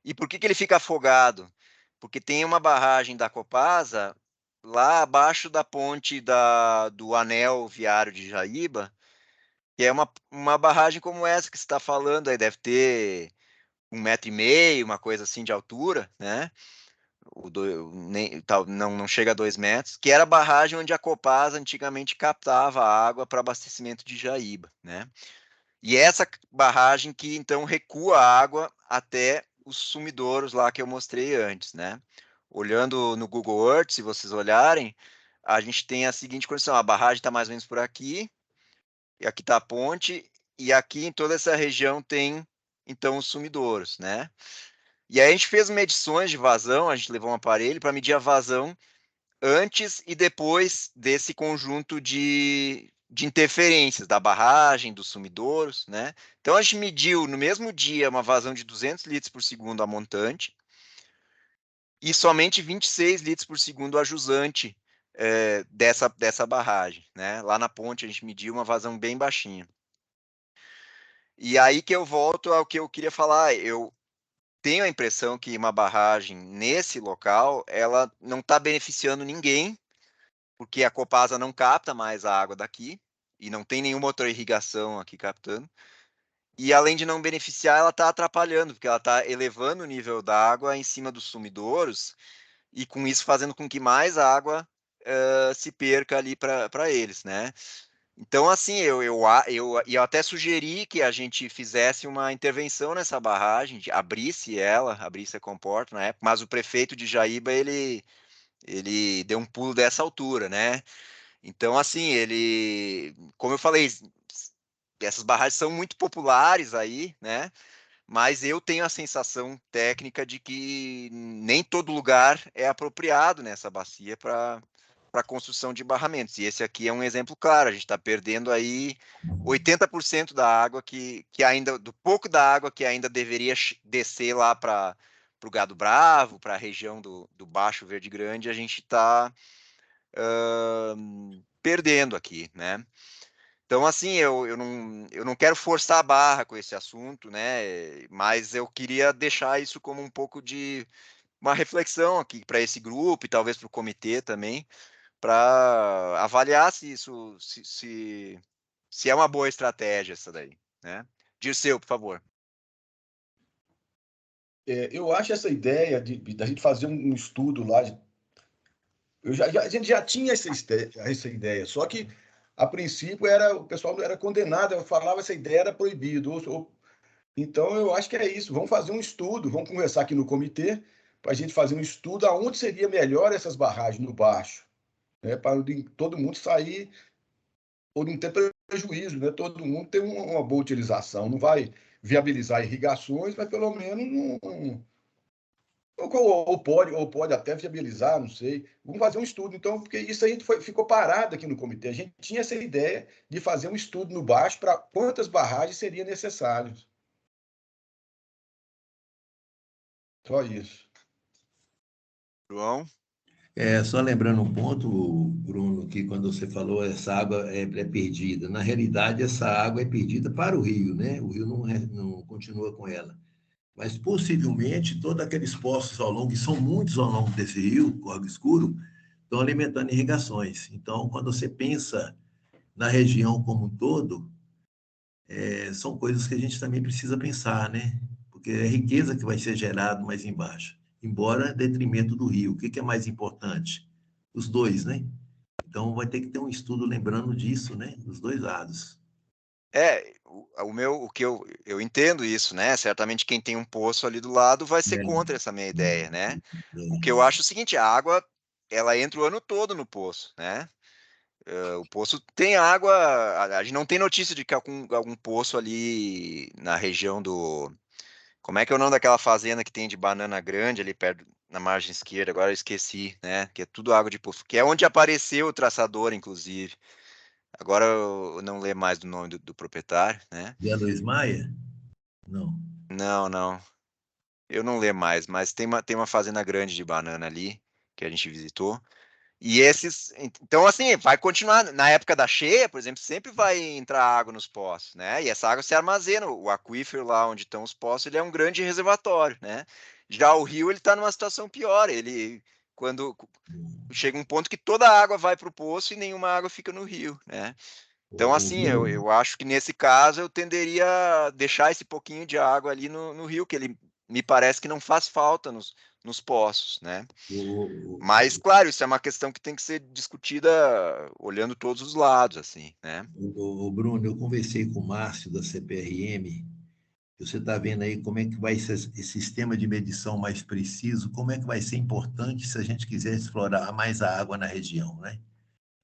E por que ele fica afogado? Porque tem uma barragem da Copasa lá abaixo da ponte do anel viário de Jaíba, que é uma barragem como essa que você está falando aí, deve ter 1,5 metro, uma coisa assim de altura, né? Não chega a 2 metros, que era a barragem onde a Copasa antigamente captava água para abastecimento de Jaíba, né? E essa barragem que então recua a água até os sumidouros lá que eu mostrei antes, né? Olhando no Google Earth, se vocês olharem, a gente tem a seguinte condição: a barragem está mais ou menos por aqui, e aqui está a ponte, e aqui em toda essa região tem então os sumidouros, né? E aí a gente fez medições de vazão, a gente levou um aparelho para medir a vazão antes e depois desse conjunto de interferências da barragem, dos sumidouros, né? Então a gente mediu no mesmo dia uma vazão de 200 litros por segundo a montante e somente 26 litros por segundo a jusante dessa barragem, né? Lá na ponte a gente mediu uma vazão bem baixinha. E aí que eu volto ao que eu queria falar, eu tenho a impressão que uma barragem nesse local, ela não está beneficiando ninguém, porque a Copasa não capta mais a água daqui, e não tem nenhuma outra irrigação aqui captando. E além de não beneficiar, ela está atrapalhando, porque ela está elevando o nível da água em cima dos sumidouros, e com isso fazendo com que mais água se perca ali para eles, né? Então, assim, eu até sugeri que a gente fizesse uma intervenção nessa barragem, abrisse a comporta na época, mas o prefeito de Jaíba, ele deu um pulo dessa altura, né? Então, assim, como eu falei, essas barragens são muito populares aí, né? Mas eu tenho a sensação técnica de que nem todo lugar é apropriado nessa bacia para construção de barramentos. E esse aqui é um exemplo claro, a gente está perdendo aí 80% da água que ainda, do pouco da água que ainda deveria descer lá para o Gado Bravo, para a região do Baixo Verde Grande, a gente está perdendo aqui, né? Então, assim, eu não quero forçar a barra com esse assunto, né? Mas eu queria deixar isso como um pouco de uma reflexão aqui para esse grupo e talvez para o comitê também, para avaliar se se é uma boa estratégia essa daí, né? Dirceu, por favor. Eu acho essa ideia da gente fazer um estudo lá. A gente já tinha essa ideia, só que, a princípio, o pessoal era condenado, falava essa ideia era proibido. Então, eu acho que é isso. Vamos fazer um estudo, vamos conversar aqui no comitê, para a gente fazer um estudo aonde seria melhor essas barragens no baixo, né, para todo mundo sair, ou não ter prejuízo, né? Todo mundo ter uma boa utilização. Não vai viabilizar irrigações, mas pelo menos não. Ou pode até viabilizar, não sei. Vamos fazer um estudo, então, porque isso aí ficou parado aqui no comitê. A gente tinha essa ideia de fazer um estudo no baixo para quantas barragens seriam necessárias. Só isso. João? Só lembrando um ponto, Bruno, que quando você falou essa água é perdida, na realidade essa água é perdida para o rio, né? O rio não continua com ela. Mas possivelmente todos aqueles poços ao longo, que são muitos ao longo desse rio, Córrego Escuro, estão alimentando irrigações. Então, quando você pensa na região como um todo, são coisas que a gente também precisa pensar, né? Porque é riqueza que vai ser gerada mais embaixo, embora em detrimento do rio. O que é mais importante? Os dois, né? Então, vai ter que ter um estudo lembrando disso, né? Dos dois lados. O que eu entendo isso, né? Certamente quem tem um poço ali do lado vai ser contra essa minha ideia, né? O que eu acho é o seguinte, a água, ela entra o ano todo no poço, né? O poço tem água, a gente não tem notícia de que algum poço ali na região do... Como é que é o nome daquela fazenda que tem de banana grande ali perto, na margem esquerda? Agora eu esqueci, né? Que é tudo água de poço, que é onde apareceu o traçador, inclusive. Agora eu não lembro mais do nome do proprietário, né? Zé Luiz Maia? Não. Não. Eu não lembro mais, mas tem uma fazenda grande de banana ali, que a gente visitou. E então assim, vai continuar, na época da cheia, por exemplo, sempre vai entrar água nos poços, né? E essa água se armazena, o aquífero lá onde estão os poços, ele é um grande reservatório, né? Já o rio, ele está numa situação pior, quando chega um ponto que toda a água vai para o poço e nenhuma água fica no rio, né? Então, assim, eu acho que nesse caso eu tenderia a deixar esse pouquinho de água ali no rio, que ele me parece que não faz falta nos poços, né? Mas, claro, isso é uma questão que tem que ser discutida olhando todos os lados, assim, né? Bruno, eu conversei com o Márcio da CPRM, você está vendo aí como é que vai ser esse sistema de medição mais preciso, como é que vai ser importante se a gente quiser explorar mais a água na região, né?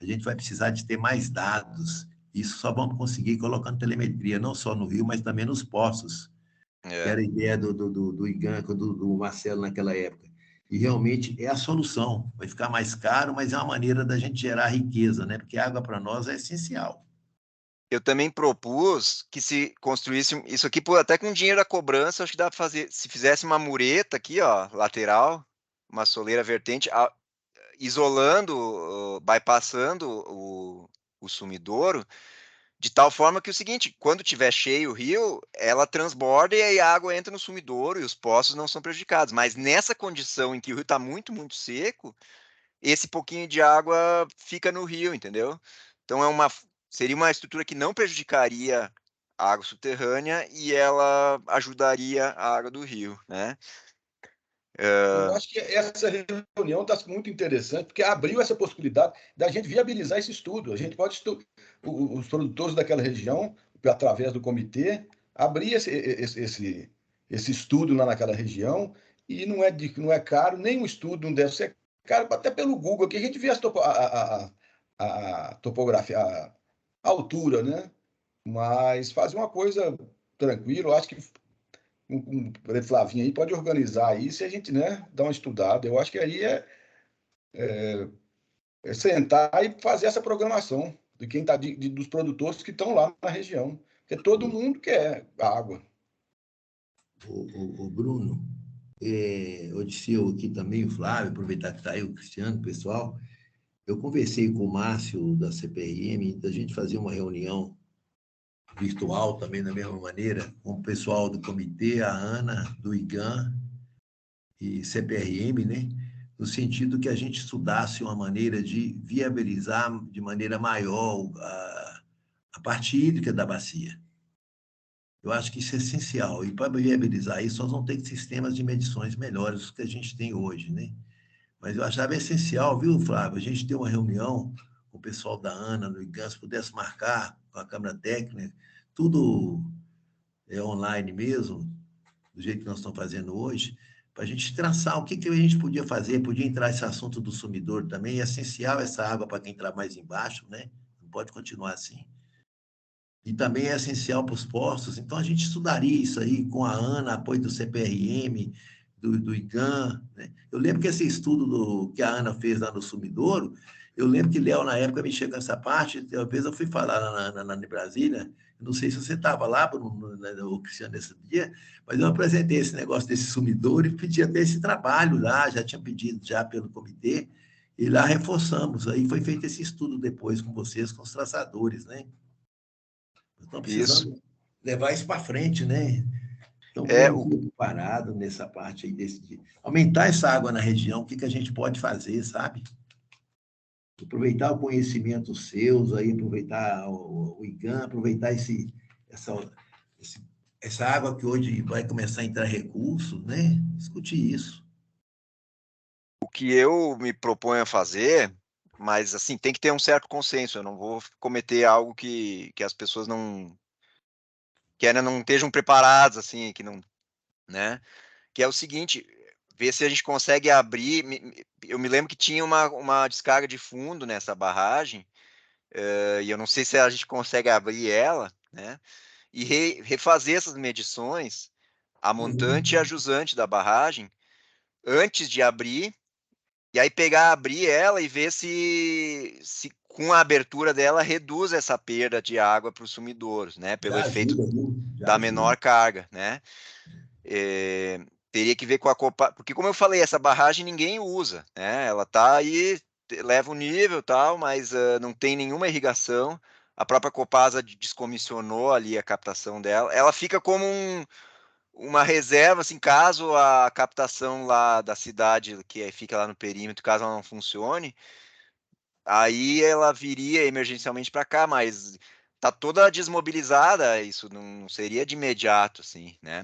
A gente vai precisar de ter mais dados, isso só vamos conseguir colocando telemetria, não só no rio, mas também nos poços, que era a ideia do Iganco, do Marcelo naquela época. E realmente é a solução. Vai ficar mais caro, mas é uma maneira da gente gerar riqueza, né? Porque a água para nós é essencial. Eu também propus que se construísse isso aqui, até com dinheiro da cobrança, acho que dá para fazer. Se fizesse uma mureta aqui, ó, lateral, uma soleira vertente, isolando, bypassando o sumidouro, de tal forma que o seguinte, quando tiver cheio o rio, ela transborda e aí a água entra no sumidouro e os poços não são prejudicados. Mas nessa condição em que o rio está muito, muito seco, esse pouquinho de água fica no rio, entendeu? Então seria uma estrutura que não prejudicaria a água subterrânea e ela ajudaria a água do rio, né? Eu acho que essa reunião está muito interessante, porque abriu essa possibilidade da gente viabilizar esse estudo. A gente pode os produtores daquela região, através do comitê, abrir esse estudo lá naquela região, e não é caro, nem o estudo não deve ser caro, até pelo Google, que a gente vê a topografia, a altura, né? Mas fazer uma coisa tranquila, eu acho que o Flavinho aí pode organizar isso e a gente, né, dar uma estudada. Eu acho que aí é sentar e fazer essa programação de quem tá dos produtores que estão lá na região. Porque todo mundo quer água. O Bruno, Odisseu aqui também, o Flávio, aproveitar que está aí o Cristiano, o pessoal. Eu conversei com o Márcio da CPRM, da gente fazer uma reunião virtual também da mesma maneira, com o pessoal do comitê, a Ana, do IGAN e CPRM, né? No sentido que a gente estudasse uma maneira de viabilizar de maneira maior a parte hídrica da bacia. Eu acho que isso é essencial. E para viabilizar isso, nós vamos ter sistemas de medições melhores do que a gente tem hoje, né? Mas eu achava essencial, viu, Flávio, a gente ter uma reunião com o pessoal da ANA, no IGAN, se pudesse marcar com a Câmara Técnica, tudo online mesmo, do jeito que nós estamos fazendo hoje, para a gente traçar o que a gente podia fazer, podia entrar esse assunto do sumidor também, é essencial essa água para quem está mais embaixo, né? Não pode continuar assim. E também é essencial para os postos, então a gente estudaria isso aí com a ANA, apoio do CPRM, do IGAN, né? Eu lembro que esse estudo que a ANA fez lá no Sumidouro, eu lembro que Léo, na época, me chegou essa parte, uma vez eu fui falar lá na Brasília, não sei se você estava lá, o Cristiano, nesse dia, mas eu apresentei esse negócio desse Sumidouro e pedi até esse trabalho lá, já tinha pedido já pelo comitê, e lá reforçamos, aí foi feito esse estudo depois com vocês, com os traçadores, né? Estão precisando levar isso para frente, né? Então, parado nessa parte aí, de aumentar essa água na região, o que a gente pode fazer, sabe? Aproveitar o conhecimento seus, aí, aproveitar o IGAN, aproveitar essa água que hoje vai começar a entrar recurso, né? Discutir isso. O que eu me proponho a fazer, mas assim, tem que ter um certo consenso, eu não vou cometer algo que as pessoas não ainda não estejam preparadas, assim, que não, né? Que é o seguinte, ver se a gente consegue abrir. Eu me lembro que tinha uma descarga de fundo nessa barragem, e eu não sei se a gente consegue abrir ela, né? E refazer essas medições, a montante e a jusante da barragem, antes de abrir, e aí abrir ela e ver se com a abertura dela reduz essa perda de água para os sumidouros, né? Pelo efeito da menor carga, né? Teria que ver com a Copasa, porque como eu falei, essa barragem ninguém usa, né? Ela tá aí, leva o nível tal, mas não tem nenhuma irrigação. A própria Copasa descomissionou ali a captação dela. Ela fica como uma reserva, assim, caso a captação lá da cidade, que fica lá no perímetro, caso ela não funcione, aí ela viria emergencialmente para cá, mas tá toda desmobilizada, isso não seria de imediato, assim, né?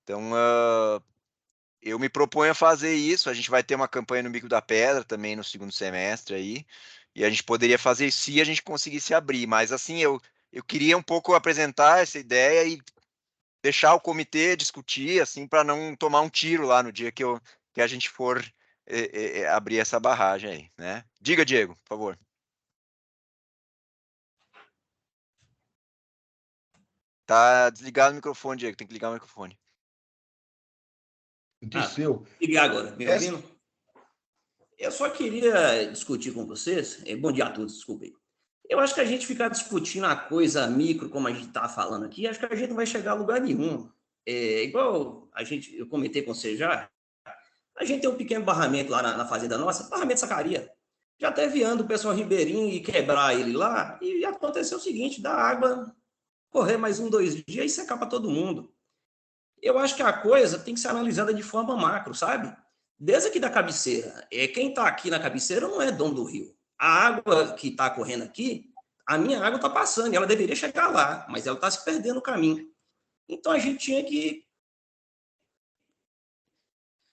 Então, eu me proponho a fazer isso. A gente vai ter uma campanha no Bico da Pedra também no segundo semestre aí, e a gente poderia fazer isso se a gente conseguisse abrir. Mas, assim, eu queria um pouco apresentar essa ideia e deixar o comitê discutir, assim, para não tomar um tiro lá no dia que a gente for abrir essa barragem aí, né? Diga, Diego, por favor. Tá desligado o microfone, Diego. Tem que ligar o microfone. Ligar agora, me ouvindo? Eu só queria discutir com vocês. Bom dia a todos, desculpem. Eu acho que a gente ficar discutindo a coisa micro, como a gente está falando aqui, acho que a gente não vai chegar a lugar nenhum. Igual eu comentei com você já, a gente tem um pequeno barramento lá na fazenda nossa, barramento Sacaria. Já teve ano o pessoal ribeirinho e quebrar ele lá, e aconteceu o seguinte, da água correr mais 1, 2 dias e secar para todo mundo. Eu acho que a coisa tem que ser analisada de forma macro, sabe? Desde aqui da cabeceira. Quem está aqui na cabeceira não é dono do rio. A água que está correndo aqui, a minha água está passando, e ela deveria chegar lá, mas ela está se perdendo no caminho. Então a gente tinha que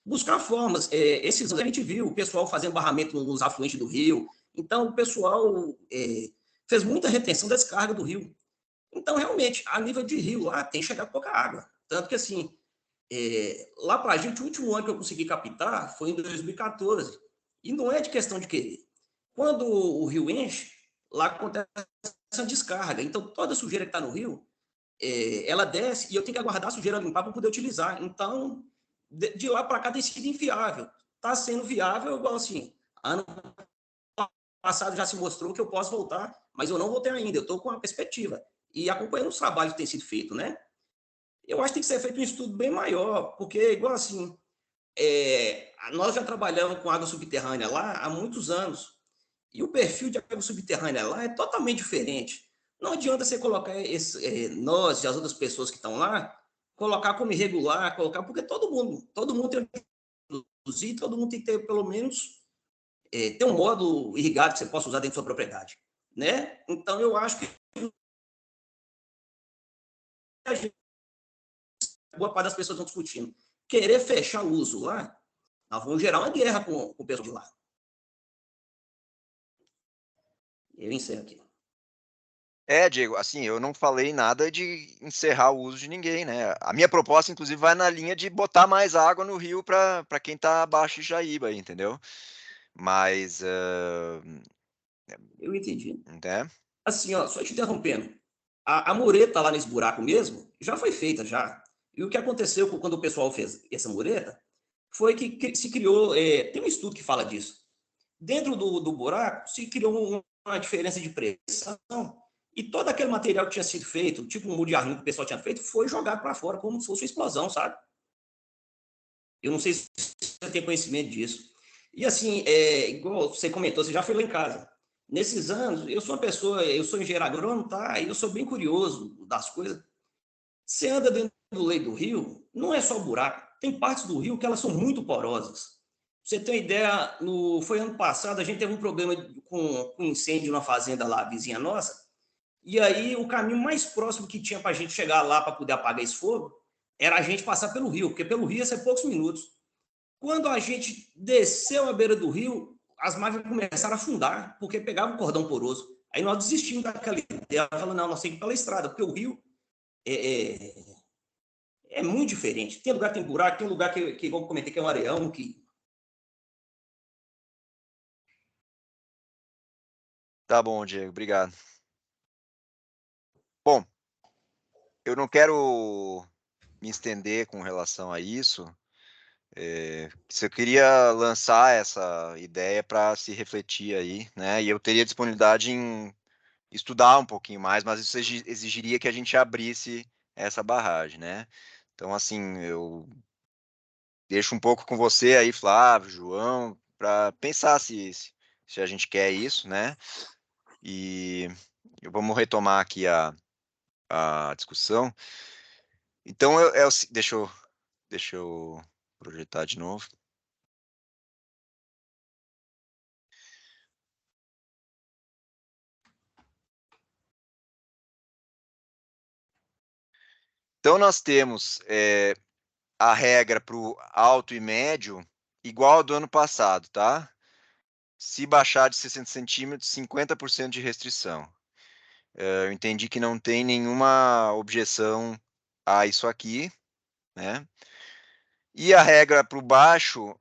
buscar formas. Esses anos a gente viu o pessoal fazendo barramento nos afluentes do rio. Então o pessoal fez muita retenção da descarga do rio. Então, realmente, a nível de rio lá tem chegado pouca água. Tanto que, assim, lá para a gente, o último ano que eu consegui captar foi em 2014. E não é de questão de querer. Quando o rio enche, lá acontece essa descarga. Então, toda a sujeira que está no rio, ela desce e eu tenho que aguardar a sujeira limpar para poder utilizar. Então, de lá para cá tem sido inviável. Está sendo viável, igual assim, ano passado já se mostrou que eu posso voltar, mas eu não voltei ainda. Eu estou com uma perspectiva. E acompanhando os trabalhos que têm sido feitos, né? Eu acho que tem que ser feito um estudo bem maior, porque, igual assim, nós já trabalhamos com água subterrânea lá há muitos anos, e o perfil de água subterrânea lá é totalmente diferente. Não adianta você colocar nós e as outras pessoas que estão lá, colocar como irregular, porque todo mundo tem que produzir, todo mundo tem que ter, pelo menos, ter um módulo irrigado que você possa usar dentro da sua propriedade, né? Então, eu acho que a gente, boa parte das pessoas estão discutindo. Querer fechar o uso lá, nós vamos gerar uma guerra com o pessoal de lá. Eu encerro aqui. Diego, assim, eu não falei nada de encerrar o uso de ninguém, né? A minha proposta, inclusive, vai na linha de botar mais água no rio para quem está abaixo de Jaíba, entendeu? Mas... Eu entendi. Né? Assim, ó, só te interrompendo. A mureta lá nesse buraco mesmo, já foi feita, já. E o que aconteceu quando o pessoal fez essa mureta foi que se criou... tem um estudo que fala disso. Dentro do buraco, se criou uma diferença de pressão e todo aquele material que tinha sido feito, tipo um muro de arranho que o pessoal tinha feito, foi jogado para fora como se fosse uma explosão, sabe? Eu não sei se você tem conhecimento disso. E assim, igual você comentou, você já foi lá em casa. Nesses anos, eu sou uma pessoa, eu sou engenheiro agrônomo, tá? E eu sou bem curioso das coisas. Você anda dentro do leito do rio, não é só buraco. Tem partes do rio que elas são muito porosas. Você tem uma ideia, foi ano passado, a gente teve um problema com incêndio na fazenda lá, vizinha nossa, e aí o caminho mais próximo que tinha para a gente chegar lá para poder apagar esse fogo era a gente passar pelo rio, porque pelo rio ia ser poucos minutos. Quando a gente desceu à beira do rio, as máquinas começaram a afundar, porque pegava o cordão poroso. Aí nós desistimos daquela ideia, falando, não, nós temos que ir pela estrada, porque o rio é muito diferente. Tem lugar que tem buraco, tem lugar que igual eu comentei, que é um areião, que... Tá bom, Diego, obrigado. Bom, eu não quero me estender com relação a isso. Eu queria lançar essa ideia para se refletir aí, né? E eu teria disponibilidade em estudar um pouquinho mais, mas isso exigiria que a gente abrisse essa barragem, né? Então, assim, eu deixo um pouco com você aí, Flávio, João, para pensar se a gente quer isso, né? E vamos retomar aqui a discussão. Então, deixa eu projetar de novo. Então, nós temos a regra para o alto e médio igual ao do ano passado, tá? Se baixar de 60 centímetros, 50% de restrição. Eu entendi que não tem nenhuma objeção a isso aqui, né? E a regra para o baixo,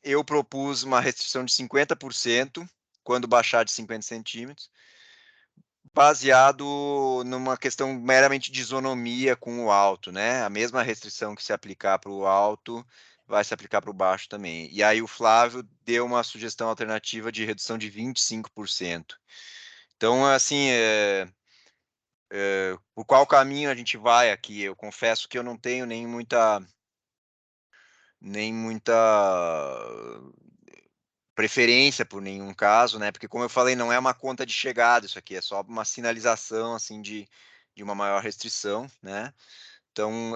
eu propus uma restrição de 50% quando baixar de 50 centímetros, baseado numa questão meramente de isonomia com o alto, né? A mesma restrição que se aplicar para o alto vai se aplicar para o baixo também. E aí o Flávio deu uma sugestão alternativa de redução de 25%. Então, assim, por qual caminho a gente vai aqui? Eu confesso que eu não tenho nem muita preferência por nenhum caso, né? Porque, como eu falei, não é uma conta de chegada isso aqui, é só uma sinalização, assim, de uma maior restrição, né? Então,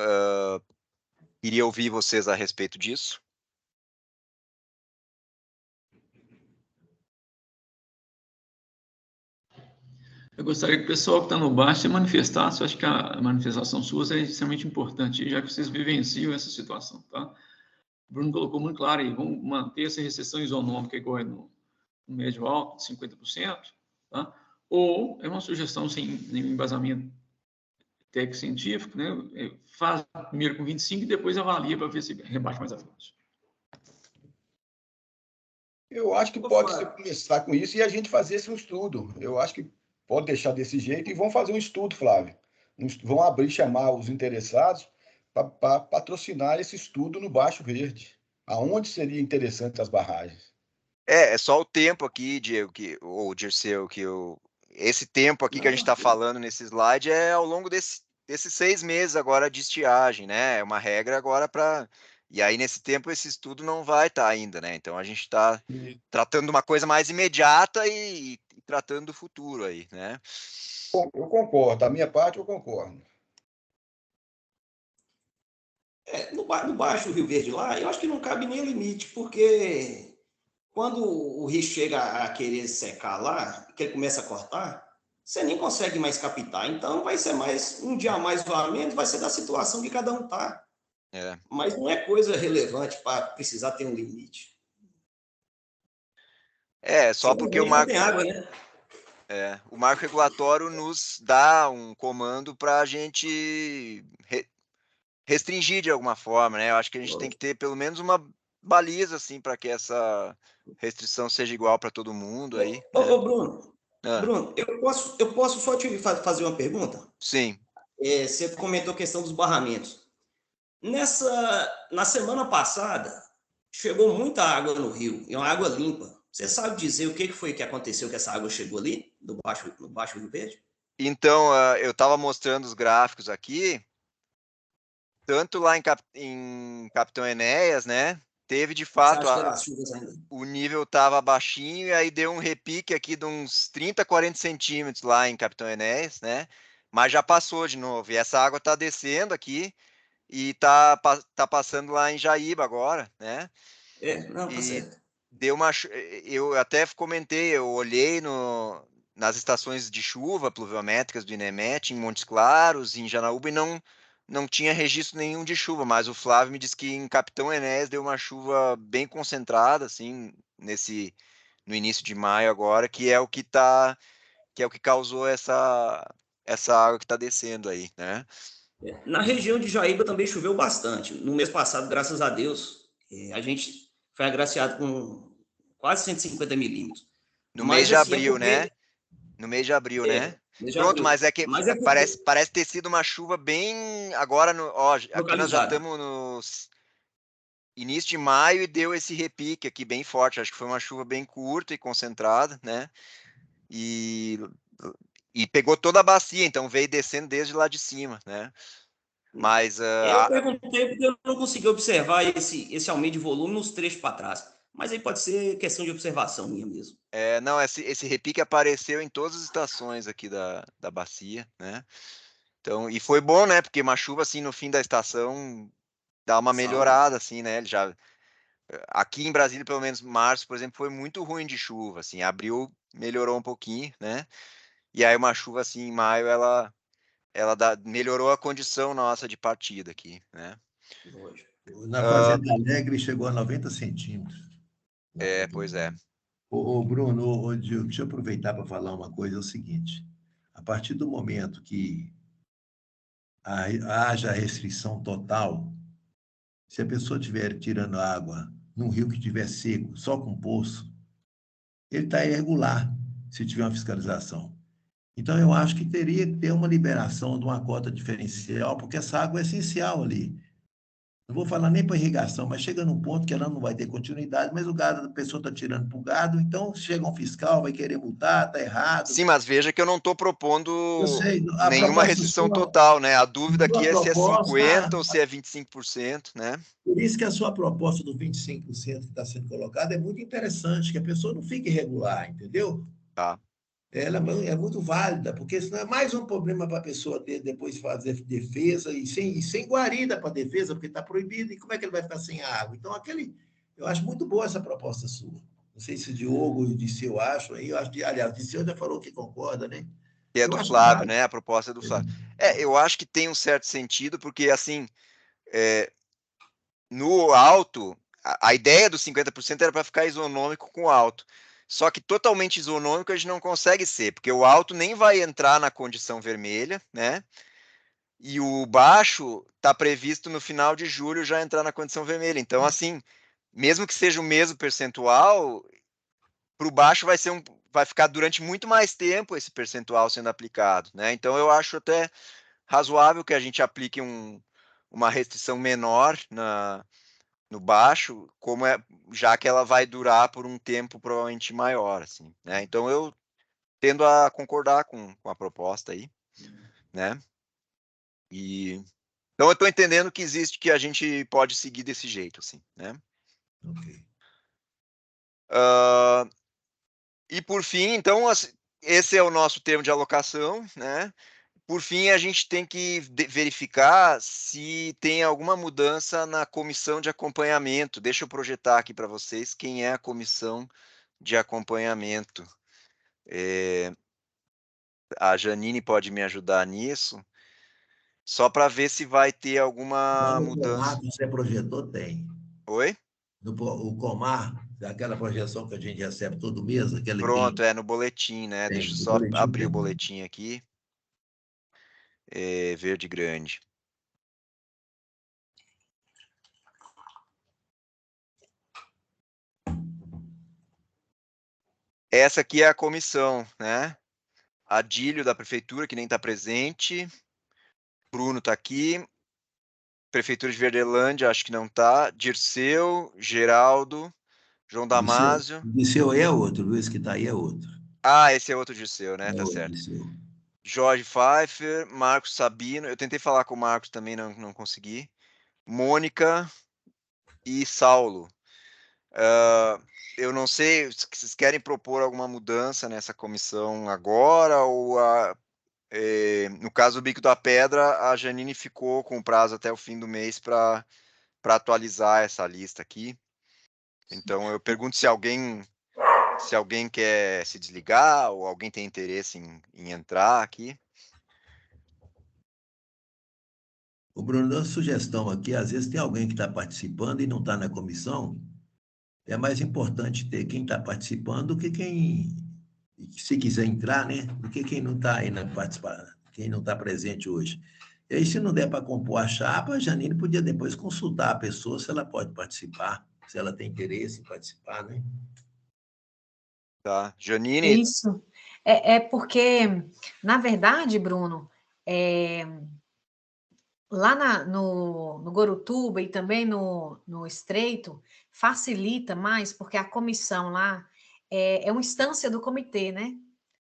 queria ouvir vocês a respeito disso. Eu gostaria que o pessoal que está no baixo se manifestasse. Eu acho que a manifestação sua é extremamente importante, já que vocês vivenciam essa situação, tá? O Bruno colocou muito claro aí, vamos manter essa restrição isonômica igual no médio alto, 50%, tá? Ou é uma sugestão sem nenhum embasamento técnico científico, né? Faz primeiro com 25% e depois avalia para ver se rebaixa mais à frente. Eu acho que pode começar com isso e a gente fazer esse estudo. Eu acho que pode deixar desse jeito e vão fazer um estudo, Flávio. Vão abrir, chamar os interessados para patrocinar esse estudo no Baixo Verde. Aonde seria interessante as barragens? É só o tempo aqui, Diego, ou Dirceu, esse tempo aqui que a gente está falando nesse slide é ao longo desses 6 meses agora de estiagem, né? É uma regra agora para... E aí, nesse tempo, esse estudo não vai estar ainda, né? Então, a gente está tratando de uma coisa mais imediata e tratando do futuro aí, né? Eu concordo. Da minha parte, eu concordo. No baixo Rio Verde lá, eu acho que não cabe nem limite, porque quando o rio chega a querer secar lá, que ele começa a cortar, você nem consegue mais captar. Então, vai ser mais um dia a mais ou a menos, vai ser da situação que cada um tá. Mas não é coisa relevante para precisar ter um limite. Só porque o marco, tem água, né? o marco regulatório nos dá um comando para a gente restringir de alguma forma, né? Eu acho que a gente tem que ter pelo menos uma baliza assim para que essa restrição seja igual para todo mundo aí. Ô, Bruno, Bruno, eu posso só te fazer uma pergunta? Sim. Você comentou a questão dos barramentos. Na semana passada, chegou muita água no rio, e uma água limpa. Você sabe dizer o que foi que aconteceu que essa água chegou ali, no Baixo Rio Verde? Então, eu estava mostrando os gráficos aqui, tanto lá em Capitão Enéas, né? Teve de fato, o nível estava baixinho, e aí deu um repique aqui de uns 30, 40 centímetros lá em Capitão Enéas, né? Mas já passou de novo, e essa água está descendo aqui, e tá passando lá em Jaíba agora, né? Não, tá certo. Eu até comentei, eu olhei nas estações de chuva pluviométricas do INEMET, em Montes Claros, em Janaúba, e não tinha registro nenhum de chuva, mas o Flávio me disse que em Capitão Enéas deu uma chuva bem concentrada, assim, no início de maio agora, que é o que causou essa água que está descendo aí, né? Na região de Jaíba também choveu bastante. No mês passado, graças a Deus, a gente foi agraciado com quase 150 milímetros. No mês de abril, né? No mês de abril, né? Pronto, mas é que parece ter sido uma chuva bem agora aqui nós já estamos no início de maio e deu esse repique aqui bem forte. Acho que foi uma chuva bem curta e concentrada, né? E pegou toda a bacia, então veio descendo desde lá de cima, né? Mas eu perguntei porque eu não consegui observar esse aumento de volume nos trechos para trás. Mas aí pode ser questão de observação minha mesmo. Não, esse repique apareceu em todas as estações aqui da bacia, né? Então, e foi bom, né? Porque uma chuva assim no fim da estação dá uma melhorada, assim, né? Aqui em Brasília, pelo menos março, por exemplo, foi muito ruim de chuva, assim. Abril melhorou um pouquinho, né? E aí uma chuva assim em maio, ela melhorou a condição nossa de partida aqui, né? Na Fazenda Alegre chegou a 90 centímetros. Pois é. Ô, Bruno, deixa eu aproveitar para falar uma coisa, é o seguinte, a partir do momento que haja restrição total, se a pessoa estiver tirando água num rio que estiver seco, só com poço, ele está irregular, se tiver uma fiscalização. Então, eu acho que teria que ter uma liberação de uma cota diferencial, porque essa água é essencial ali. Não vou falar nem para irrigação, mas chega num ponto que ela não vai ter continuidade, mas o gado, a pessoa está tirando para o gado, então chega um fiscal, vai querer multar, está errado. Sim, mas veja que eu não estou propondo a nenhuma restrição total, né? A dúvida aqui é se é 50% ou se é 25%, né? Por isso que a sua proposta do 25% que está sendo colocada é muito interessante, que a pessoa não fique irregular, entendeu? Tá. Ela é muito válida, porque senão é mais um problema para a pessoa ter, depois fazer defesa e sem guarida para defesa, porque está proibido, e como é que ele vai ficar sem água? Então, eu acho muito boa essa proposta sua. Não sei se o Diogo e o Disseu acham aí, aliás, o Disseu já falou que concorda, né? Que é do Flávio, né? A proposta é do Flávio. Eu acho que tem um certo sentido, porque, assim, no alto, a ideia dos 50% era para ficar isonômico com o alto. Só que totalmente isonômico a gente não consegue ser, porque o alto nem vai entrar na condição vermelha, né? E o baixo está previsto no final de julho já entrar na condição vermelha. Então, assim, mesmo que seja o mesmo percentual, para o baixo vai ficar durante muito mais tempo esse percentual sendo aplicado, né? Então, eu acho até razoável que a gente aplique uma restrição menor no baixo, já que ela vai durar por um tempo provavelmente maior, assim, né? Então eu tendo a concordar com a proposta aí, né? Então eu estou entendendo que a gente pode seguir desse jeito, assim, né? Ok. E por fim, então, esse é o nosso termo de alocação, né? Por fim, a gente tem que verificar se tem alguma mudança na comissão de acompanhamento. Deixa eu projetar aqui para vocês quem é a comissão de acompanhamento. A Janine pode me ajudar nisso, só para ver se vai ter alguma No Comar mudança. que você projetou, tem. Oi? O Comar, aquela projeção que a gente recebe todo mês, aquela que Pronto, tem. no boletim, né? Tem, Deixa eu no só boletim abrir o tem. boletim aqui. Verde Grande. Essa aqui é a comissão, né? Adílio da prefeitura, que nem está presente. Bruno está aqui. Prefeitura de Verdelândia, acho que não está. Dirceu, Geraldo, João Damásio. Dirceu é outro, Luiz que está aí é outro. Ah, esse é outro Dirceu, né? É Tá outro certo. Dirceu. Jorge Pfeiffer, Marcos Sabino. Eu tentei falar com o Marcos também, não consegui. Mônica e Saulo. Eu não sei se vocês querem propor alguma mudança nessa comissão agora ou no caso do Bico da Pedra, a Janine ficou com prazo até o fim do mês para atualizar essa lista aqui. Então eu pergunto se alguém quer se desligar ou alguém tem interesse em entrar aqui. O Bruno, dá uma sugestão aqui, às vezes tem alguém que está participando e não está na comissão, é mais importante ter quem está participando do que quem, se quiser entrar, né? Do que quem não está aí na participar, quem não está presente hoje. E aí, se não der para compor a chapa, a Janine podia depois consultar a pessoa se ela pode participar, se ela tem interesse em participar, né? Tá. Janine? Isso. É porque, na verdade, Bruno, lá no Gorutuba e também no Estreito, facilita mais, porque a comissão lá é uma instância do comitê, né?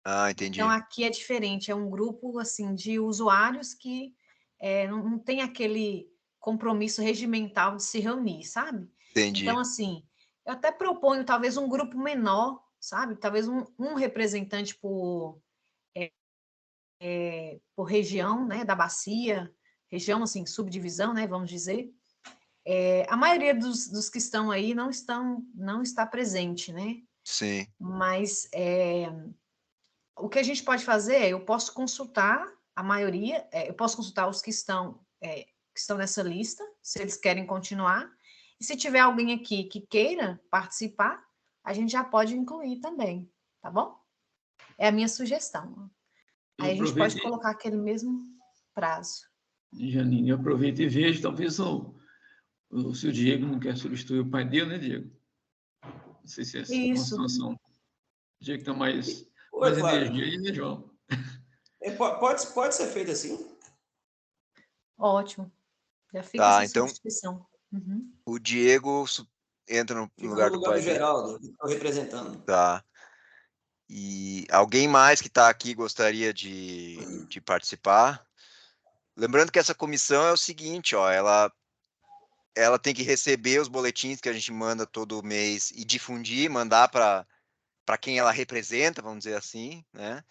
Ah, entendi. Então, aqui é diferente, é um grupo, assim, de usuários que não tem aquele compromisso regimental de se reunir, sabe? Entendi. Então, assim, eu até proponho talvez um grupo menor, sabe? Talvez um representante por região, né, da bacia, região, assim, subdivisão, né, vamos dizer. A maioria dos que estão aí não está presente, né? Sim. Mas o que a gente pode fazer é, eu posso consultar a maioria, eu posso consultar os que estão nessa lista, se eles querem continuar, e se tiver alguém aqui que queira participar, a gente já pode incluir também, tá bom? É a minha sugestão. Aí a gente pode colocar aquele mesmo prazo. Janine, eu aproveito e vejo, talvez o seu Diego não quer substituir o pai dele, né, Diego? Não sei se é uma situação. O Diego está mais energia aí, né, João? Pode ser feito assim? Ótimo. Já fica Tá, essa então, substituição. Uhum. o Diego entra no lugar do pai dele. Geraldo, que estou representando. Tá. E alguém mais que está aqui gostaria de participar? Lembrando que essa comissão é o seguinte, ó, ela tem que receber os boletins que a gente manda todo mês e difundir, mandar para quem ela representa, vamos dizer assim, né?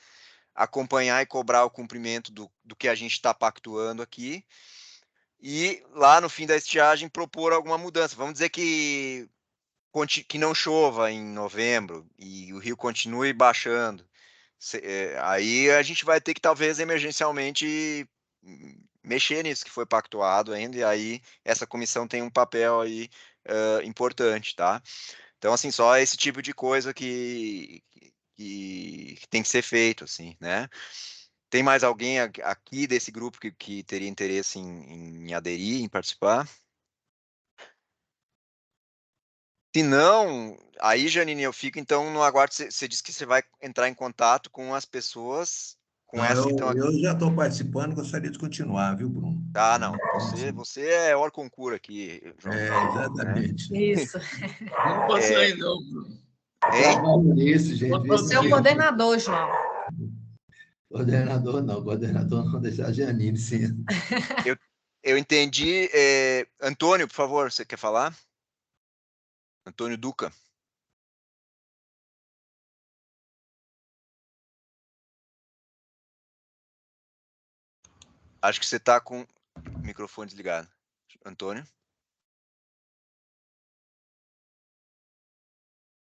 Acompanhar e cobrar o cumprimento do que a gente está pactuando aqui. E lá no fim da estiagem propor alguma mudança. Vamos dizer que não chova em novembro e o rio continue baixando. Aí a gente vai ter que talvez emergencialmente mexer nisso que foi pactuado ainda, e aí essa comissão tem um papel aí importante, tá? Então, assim, só esse tipo de coisa que tem que ser feito, assim, né? Tem mais alguém aqui desse grupo que teria interesse em aderir, em participar? Se não, aí, Janine, eu fico então no aguardo. Você disse que você vai entrar em contato com as pessoas, com Não, essas que estão aqui. eu já estou participando, gostaria de continuar, viu, Bruno? Ah, não. Você é hora concura aqui, João. Exatamente. Isso. Não pode sair, não, Bruno. Trabalho nesse, gente. Você é o coordenador, João. Coordenador não, deixar a Janine, sim. Eu entendi. Antônio, por favor, você quer falar? Antônio Duca. Acho que você está com o microfone desligado. Antônio?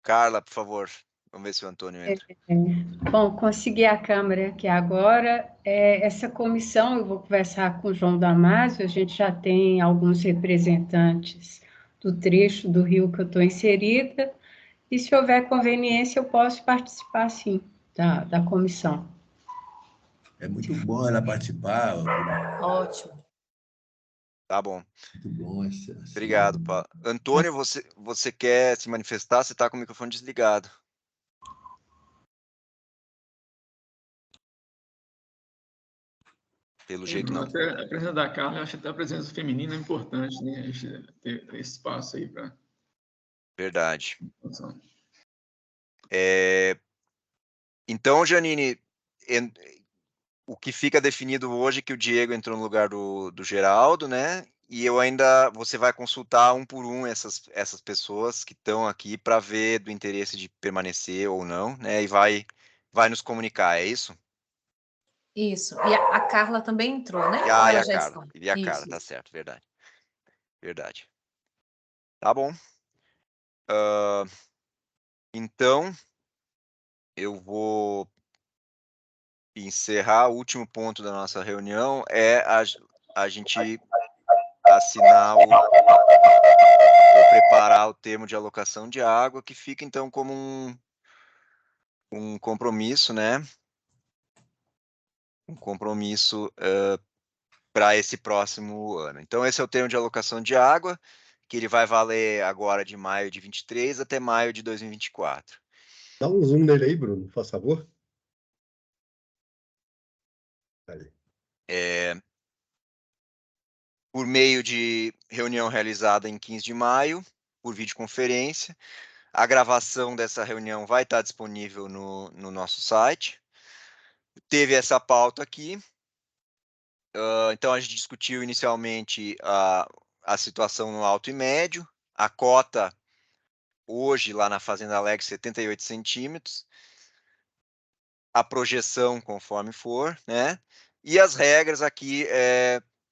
Carla, por favor, Vamos ver se o Antônio entra. Bom, consegui a câmera aqui agora. Essa comissão, eu vou conversar com o João Damásio, a gente já tem alguns representantes do trecho do rio que eu estou inserida, e se houver conveniência, eu posso participar, sim, da comissão. É muito bom ela participar. Ótimo. Tá bom. Muito bom. Obrigado, Paulo. Antônio, você quer se manifestar? Você está com o microfone desligado. Pelo jeito, não. Até a presença da Carla, eu acho que a presença feminina é importante, né? A gente ter esse espaço aí para. Verdade. Então, Janine, o que fica definido hoje é que o Diego entrou no lugar do Geraldo, né? E você vai consultar um por um essas pessoas que estão aqui para ver do interesse de permanecer ou não, né? E vai nos comunicar, é isso? Isso. E a Carla também entrou, né? Ou E ela a já Carla. está? E a Carla, tá certo, verdade. Verdade. Tá bom. Então, eu vou encerrar. O último ponto da nossa reunião é a gente assinar ou preparar o termo de alocação de água, que fica, então, como um compromisso, né? Um compromisso para esse próximo ano. Então, esse é o termo de alocação de água, que ele vai valer agora de maio de 23 até maio de 2024. Dá um zoom nele aí, Bruno, por favor. Por meio de reunião realizada em 15 de maio, por videoconferência. A gravação dessa reunião vai estar disponível no nosso site. Teve essa pauta aqui. Então, a gente discutiu inicialmente a situação no alto e médio, a cota hoje lá na Fazenda Alegre 78 centímetros, a projeção conforme for, né? E as regras aqui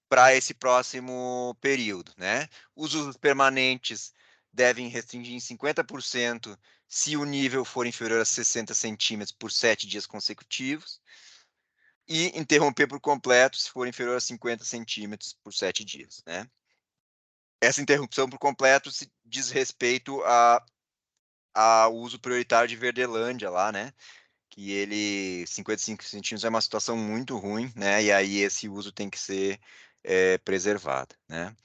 para esse próximo período, né? Os usos permanentes devem restringir em 50% se o nível for inferior a 60 centímetros por 7 dias consecutivos, e interromper por completo se for inferior a 50 centímetros por 7 dias, né? Essa interrupção por completo se diz respeito ao uso prioritário de Verdelândia lá, né? Que 55 centímetros é uma situação muito ruim, né? E aí esse uso tem que ser preservado, né?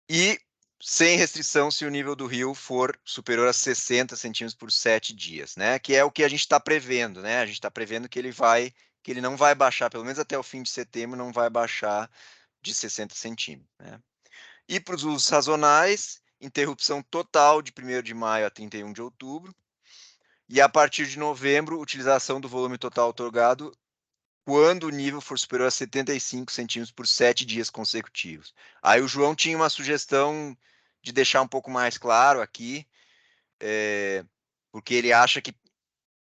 E sem restrição se o nível do rio for superior a 60 centímetros por 7 dias, né? Que é o que a gente está prevendo, né? A gente está prevendo que ele não vai baixar, pelo menos até o fim de setembro, não vai baixar de 60 centímetros, né? E para os usos sazonais, interrupção total de 1º de maio a 31 de outubro, e a partir de novembro, utilização do volume total outorgado quando o nível for superior a 75 centímetros por 7 dias consecutivos. Aí o João tinha uma sugestão de deixar um pouco mais claro aqui, porque ele acha que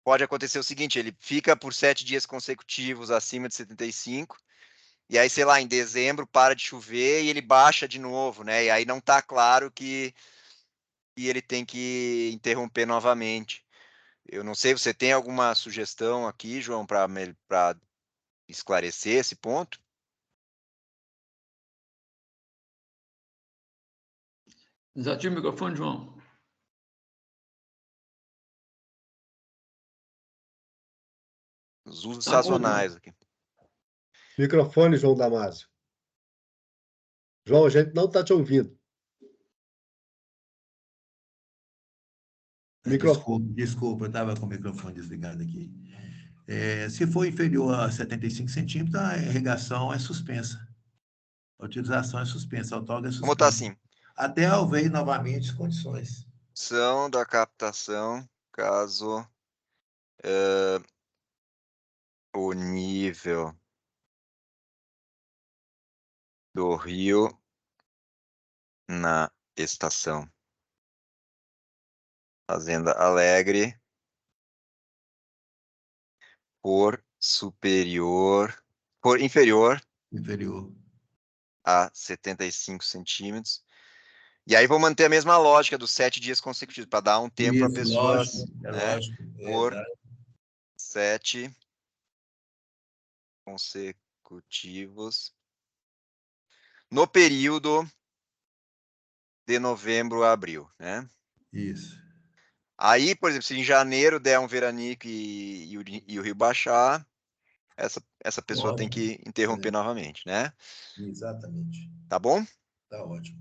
pode acontecer o seguinte, ele fica por 7 dias consecutivos acima de 75, e aí, sei lá, em dezembro para de chover e ele baixa de novo, né? E aí não está claro que ele tem que interromper novamente. Eu não sei, você tem alguma sugestão aqui, João, para esclarecer esse ponto? Desativa o microfone, João. Os usos sazonais aqui. Microfone, João Damásio. João, a gente não está te ouvindo. Desculpa, eu estava com o microfone desligado aqui. Se for inferior a 75 centímetros, a irrigação é suspensa. A utilização é suspensa, a outorga é suspensa. Como está assim? Até haver novamente as condições. São da captação, caso o nível do rio na estação Fazenda Alegre por inferior Inferior a 75 centímetros, E aí vou manter a mesma lógica dos 7 dias consecutivos, para dar um tempo para a Isso, pessoa, lógico, né, lógico. por Exato. 7 consecutivos no período de novembro a abril, né? Isso. Aí, por exemplo, se em janeiro der um veranico e o rio baixar, essa pessoa tem Ótimo. que interromper novamente, né? Exatamente. Tá bom? Tá ótimo.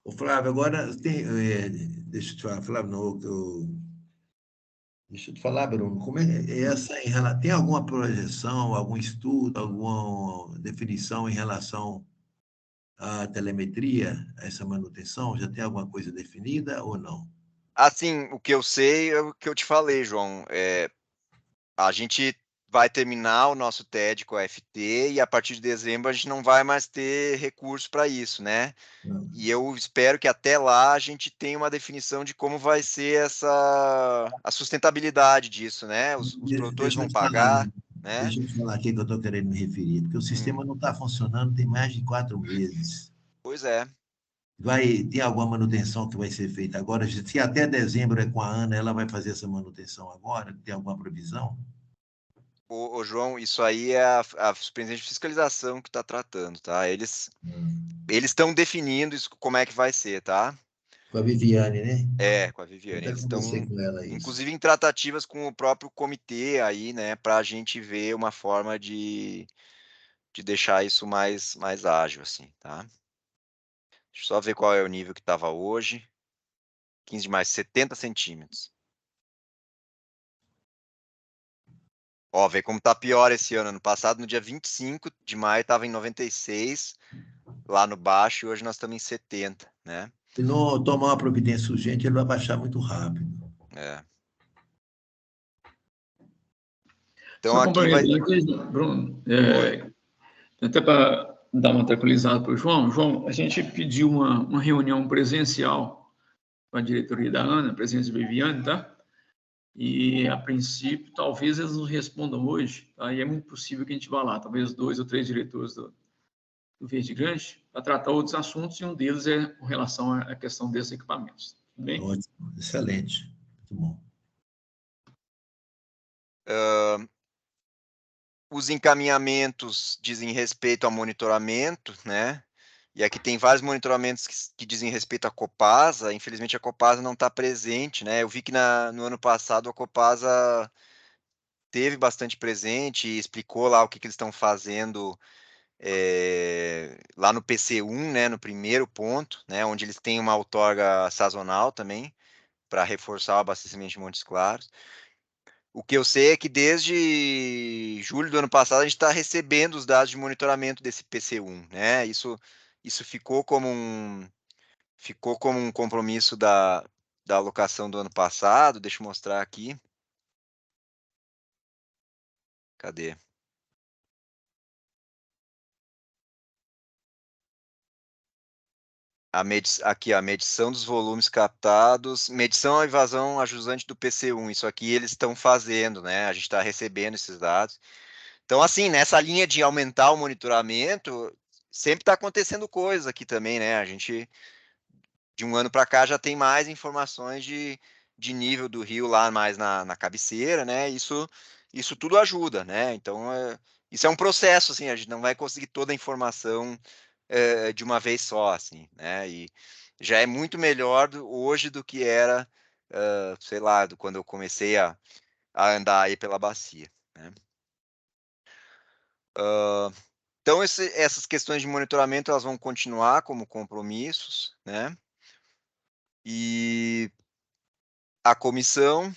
Ô, Flávio, agora deixa eu te falar, Flávio, não, deixa eu te falar, Bruno, como é essa tem alguma projeção, algum estudo, alguma definição em relação à telemetria, a essa manutenção? Já tem alguma coisa definida ou não? Assim, o que eu sei é o que eu te falei, João. A gente vai terminar o nosso TED com a FT e a partir de dezembro a gente não vai mais ter recurso para isso, né? Não. E eu espero que até lá a gente tenha uma definição de como vai ser a sustentabilidade disso, né? Os produtores Deixa eu vão te falar, pagar, né? deixa eu te falar aqui que eu estou querendo me referir, porque o sistema não está funcionando tem mais de 4 meses. Pois é. Tem alguma manutenção que vai ser feita agora? Se até dezembro é com a Ana, ela vai fazer essa manutenção agora? Tem alguma previsão? Ô, João, isso aí é a Superintendência de Fiscalização que está tratando, tá? Eles estão definindo isso, como é que vai ser, tá? Com a Viviane, né? Com a Viviane. Até Eles conversei estão, com ela isso. inclusive, em tratativas com o próprio comitê aí, né? Para a gente ver uma forma de deixar isso mais ágil, assim, tá? Deixa eu só ver qual é o nível que estava hoje. 15 de maio, 70 centímetros. Ó, vê como tá pior esse ano. Ano passado, no dia 25 de maio, estava em 96, lá no baixo, e hoje nós estamos em 70, né? Se não tomar uma providência urgente, ele vai baixar muito rápido. Então, Só aqui vai... complementando aqui, Bruno, até para dar uma tranquilizada para o João. João, a gente pediu uma reunião presencial com a diretoria da ANA, a presença de Viviane, tá? E, a princípio, talvez eles nos respondam hoje, tá? E é muito possível que a gente vá lá, talvez 2 ou 3 diretores do Verde Grande, para tratar outros assuntos, e um deles é com relação à questão desses equipamentos. Tudo bem? Ótimo, excelente. Muito bom. Os encaminhamentos dizem respeito ao monitoramento, né? E aqui tem vários monitoramentos que dizem respeito à Copasa. Infelizmente, a Copasa não está presente, né? Eu vi que no ano passado a Copasa teve bastante presente e explicou lá o que eles estão fazendo lá no PC1, né? No primeiro ponto, né? Onde eles têm uma outorga sazonal também, para reforçar o abastecimento de Montes Claros. O que eu sei é que desde julho do ano passado a gente está recebendo os dados de monitoramento desse PC1, né? Isso ficou como um compromisso da alocação do ano passado. Deixa eu mostrar aqui. Cadê? Aqui, a medição dos volumes captados, medição e vazão ajusante do PC1. Isso aqui eles estão fazendo, né? A gente está recebendo esses dados. Então, assim, nessa linha de aumentar o monitoramento, sempre está acontecendo coisa aqui também, né? A gente, de um ano para cá, já tem mais informações de nível do rio lá mais na cabeceira, né? Isso tudo ajuda, né? Então, isso é um processo, assim, a gente não vai conseguir toda a informação de uma vez só, assim, né? E já é muito melhor hoje do que era, sei lá, quando eu comecei a andar aí pela bacia, né? Então, essas questões de monitoramento, elas vão continuar como compromissos, né? E a comissão,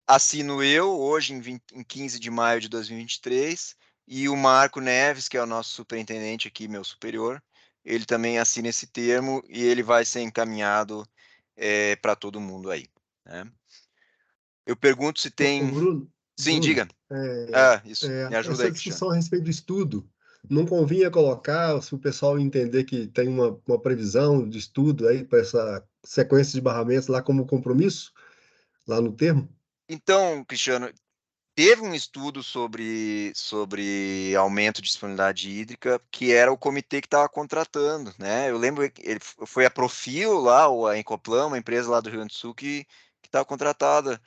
assino eu, hoje, em 15 de maio de 2023, e o Marco Neves, que é o nosso superintendente aqui, meu superior, ele também assina esse termo e ele vai ser encaminhado para todo mundo aí, né? Eu pergunto se tem... Bruno, Sim, diga. Isso, me ajuda essa aí, Cristiano. discussão a respeito do estudo, não convinha colocar, se o pessoal entender que tem uma previsão de estudo aí para essa sequência de barramentos lá como compromisso, lá no termo? Então, Cristiano, teve um estudo sobre aumento de disponibilidade hídrica, que era o comitê que estava contratando, né? Eu lembro que foi a Profil lá, ou a Encoplan, uma empresa lá do Rio Grande do Sul, que estava contratada.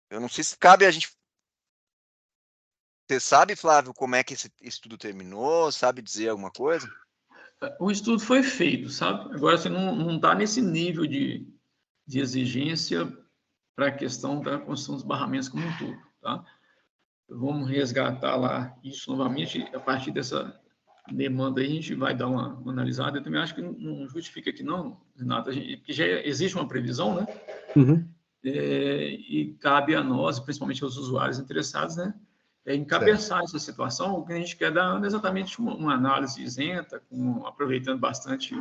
Eu não sei se cabe a gente... Você sabe, Flávio, como é que esse estudo terminou? Sabe dizer alguma coisa? O estudo foi feito, sabe? Agora, assim, não está nesse nível de exigência para a questão da construção dos barramentos como um todo, tá? Vamos resgatar lá isso novamente, a partir dessa demanda aí, a gente vai dar uma analisada. Eu também acho que não justifica aqui não, Renato, porque já existe uma previsão, né? Uhum. E cabe a nós, principalmente aos usuários interessados, né, encabeçar essa situação. O que a gente quer dar é exatamente uma análise isenta, aproveitando bastante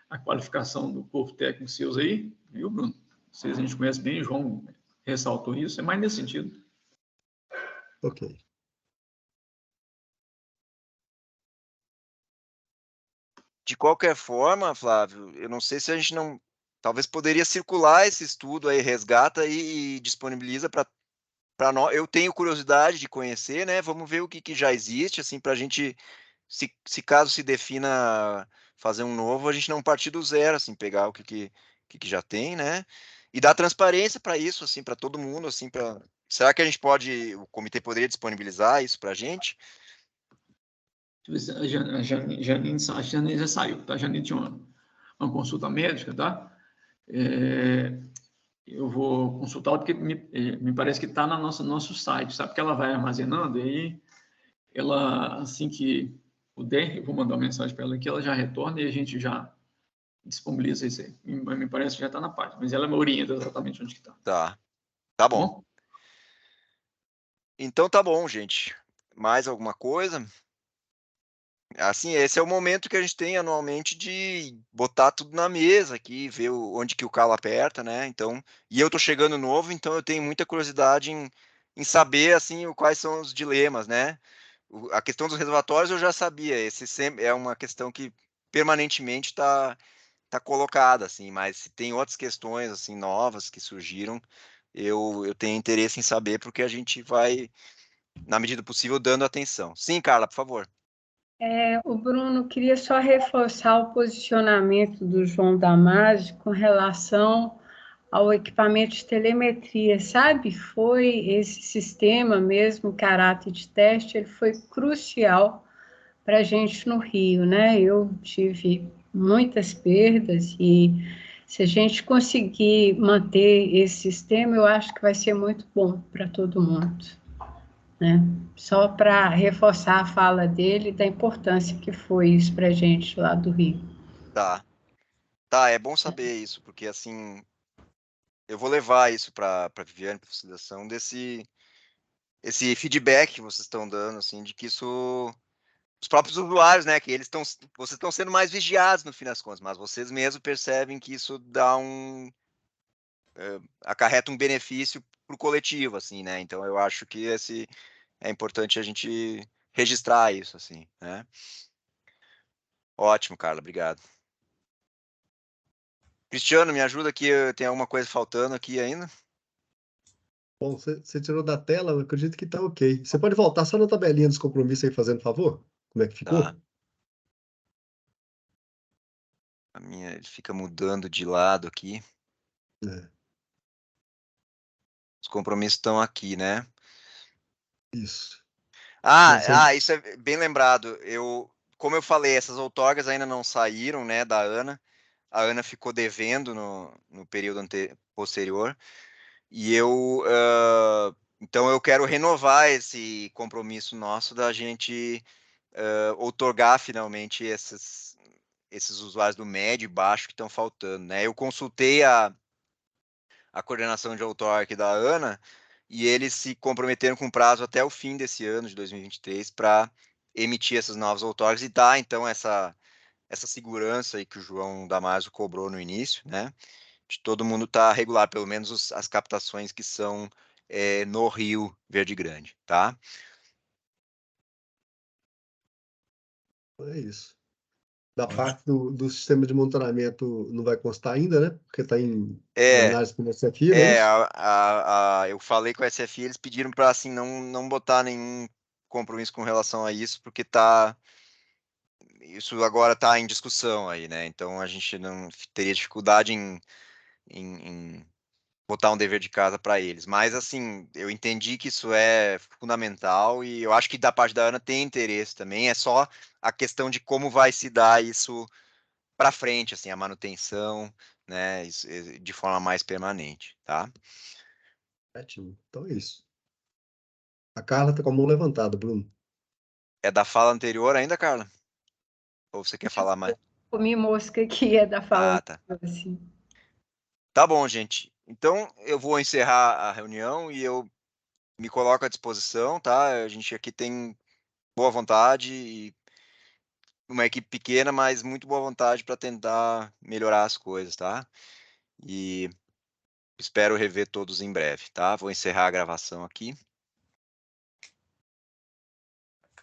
a qualificação do corpo técnico seus aí, viu, Bruno? Vocês a gente conhece bem, o João ressaltou isso, é mais nesse sentido. Ok. De qualquer forma, Flávio, eu não sei se a gente não... Talvez poderia circular esse estudo aí, resgata e disponibiliza para nós. Eu tenho curiosidade de conhecer, né? Vamos ver o que já existe, assim, para a gente, se caso se defina fazer um novo, a gente não partir do zero, assim, pegar o que já tem, né? E dar transparência para isso, assim, para todo mundo, assim, para... Será que o comitê poderia disponibilizar isso para a gente? A Janine já saiu, tá? A Janine tinha uma consulta médica, tá? Eu vou consultar porque me parece que está no nosso site, sabe? Porque ela vai armazenando e aí ela, assim que puder, eu vou mandar uma mensagem para ela que ela já retorna e a gente já disponibiliza isso aí. Me parece que já está na página, mas ela me orienta exatamente onde que está. Tá bom. Então tá bom, gente. Mais alguma coisa? Assim, esse é o momento que a gente tem anualmente de botar tudo na mesa aqui, ver onde que o calo aperta, né? Então, e eu tô chegando novo, então eu tenho muita curiosidade em saber, assim, quais são os dilemas, né? A questão dos reservatórios eu já sabia, esse sempre é uma questão que permanentemente tá colocada, assim, mas se tem outras questões, assim, novas que surgiram, eu tenho interesse em saber, porque a gente vai, na medida do possível, dando atenção. Sim, Carla, por favor. O Bruno queria só reforçar o posicionamento do João Damasio com relação ao equipamento de telemetria, sabe? Foi esse sistema mesmo, caráter de teste, ele foi crucial para a gente no Rio, né? Eu tive muitas perdas e se a gente conseguir manter esse sistema, eu acho que vai ser muito bom para todo mundo, né? Só para reforçar a fala dele, da importância que foi isso para a gente lá do Rio. Tá, é bom saber isso, porque assim, eu vou levar isso para Viviane, para facilitação esse feedback que vocês estão dando, assim, de que isso, os próprios usuários, né, que vocês estão sendo mais vigiados no fim das contas, mas vocês mesmos percebem que isso acarreta um benefício para o coletivo, assim, né? Então eu acho que é importante a gente registrar isso, assim, né? Ótimo, Carla, obrigado. Cristiano, me ajuda aqui, tem alguma coisa faltando aqui ainda? Bom, você tirou da tela, eu acredito que tá ok. Você pode voltar só na tabelinha dos compromissos aí, fazendo favor? Como é que ficou? Tá. A minha ele fica mudando de lado aqui. Os compromissos estão aqui, né? Isso. Isso é bem lembrado. Como eu falei, essas outorgas ainda não saíram, né, da Ana. A Ana ficou devendo no período posterior. E então eu quero renovar esse compromisso nosso da gente outorgar finalmente esses usuários do médio e baixo que estão faltando, né? Eu consultei a coordenação de outorga da Ana e eles se comprometeram com prazo até o fim desse ano de 2023 para emitir essas novas outorgas e dar então essa segurança aí que o João Damasio cobrou no início, né? De todo mundo estar regular, pelo menos as captações que são no Rio Verde Grande, tá? É isso. Da parte do sistema de monitoramento não vai constar ainda, né? Porque está em É, análise com a SFI, não é isso? eu falei com a SFI, eles pediram para assim não botar nenhum compromisso com relação a isso, porque isso agora está em discussão aí, né? Então a gente não teria dificuldade em botar um dever de casa para eles. Mas assim, eu entendi que isso é fundamental e eu acho que da parte da Ana tem interesse também. É só a questão de como vai se dar isso para frente, assim, a manutenção, né, de forma mais permanente, tá? Certinho. Então é isso. A Carla está com a mão levantada, Bruno. É da fala anterior ainda, Carla? Ou você quer falar mais? Comi mosca que é da fala. Ah, tá. Assim. Tá bom, gente. Então eu vou encerrar a reunião e eu me coloco à disposição, tá? A gente aqui tem boa vontade e uma equipe pequena, mas muito boa vontade para tentar melhorar as coisas, tá? E espero rever todos em breve, tá? Vou encerrar a gravação aqui.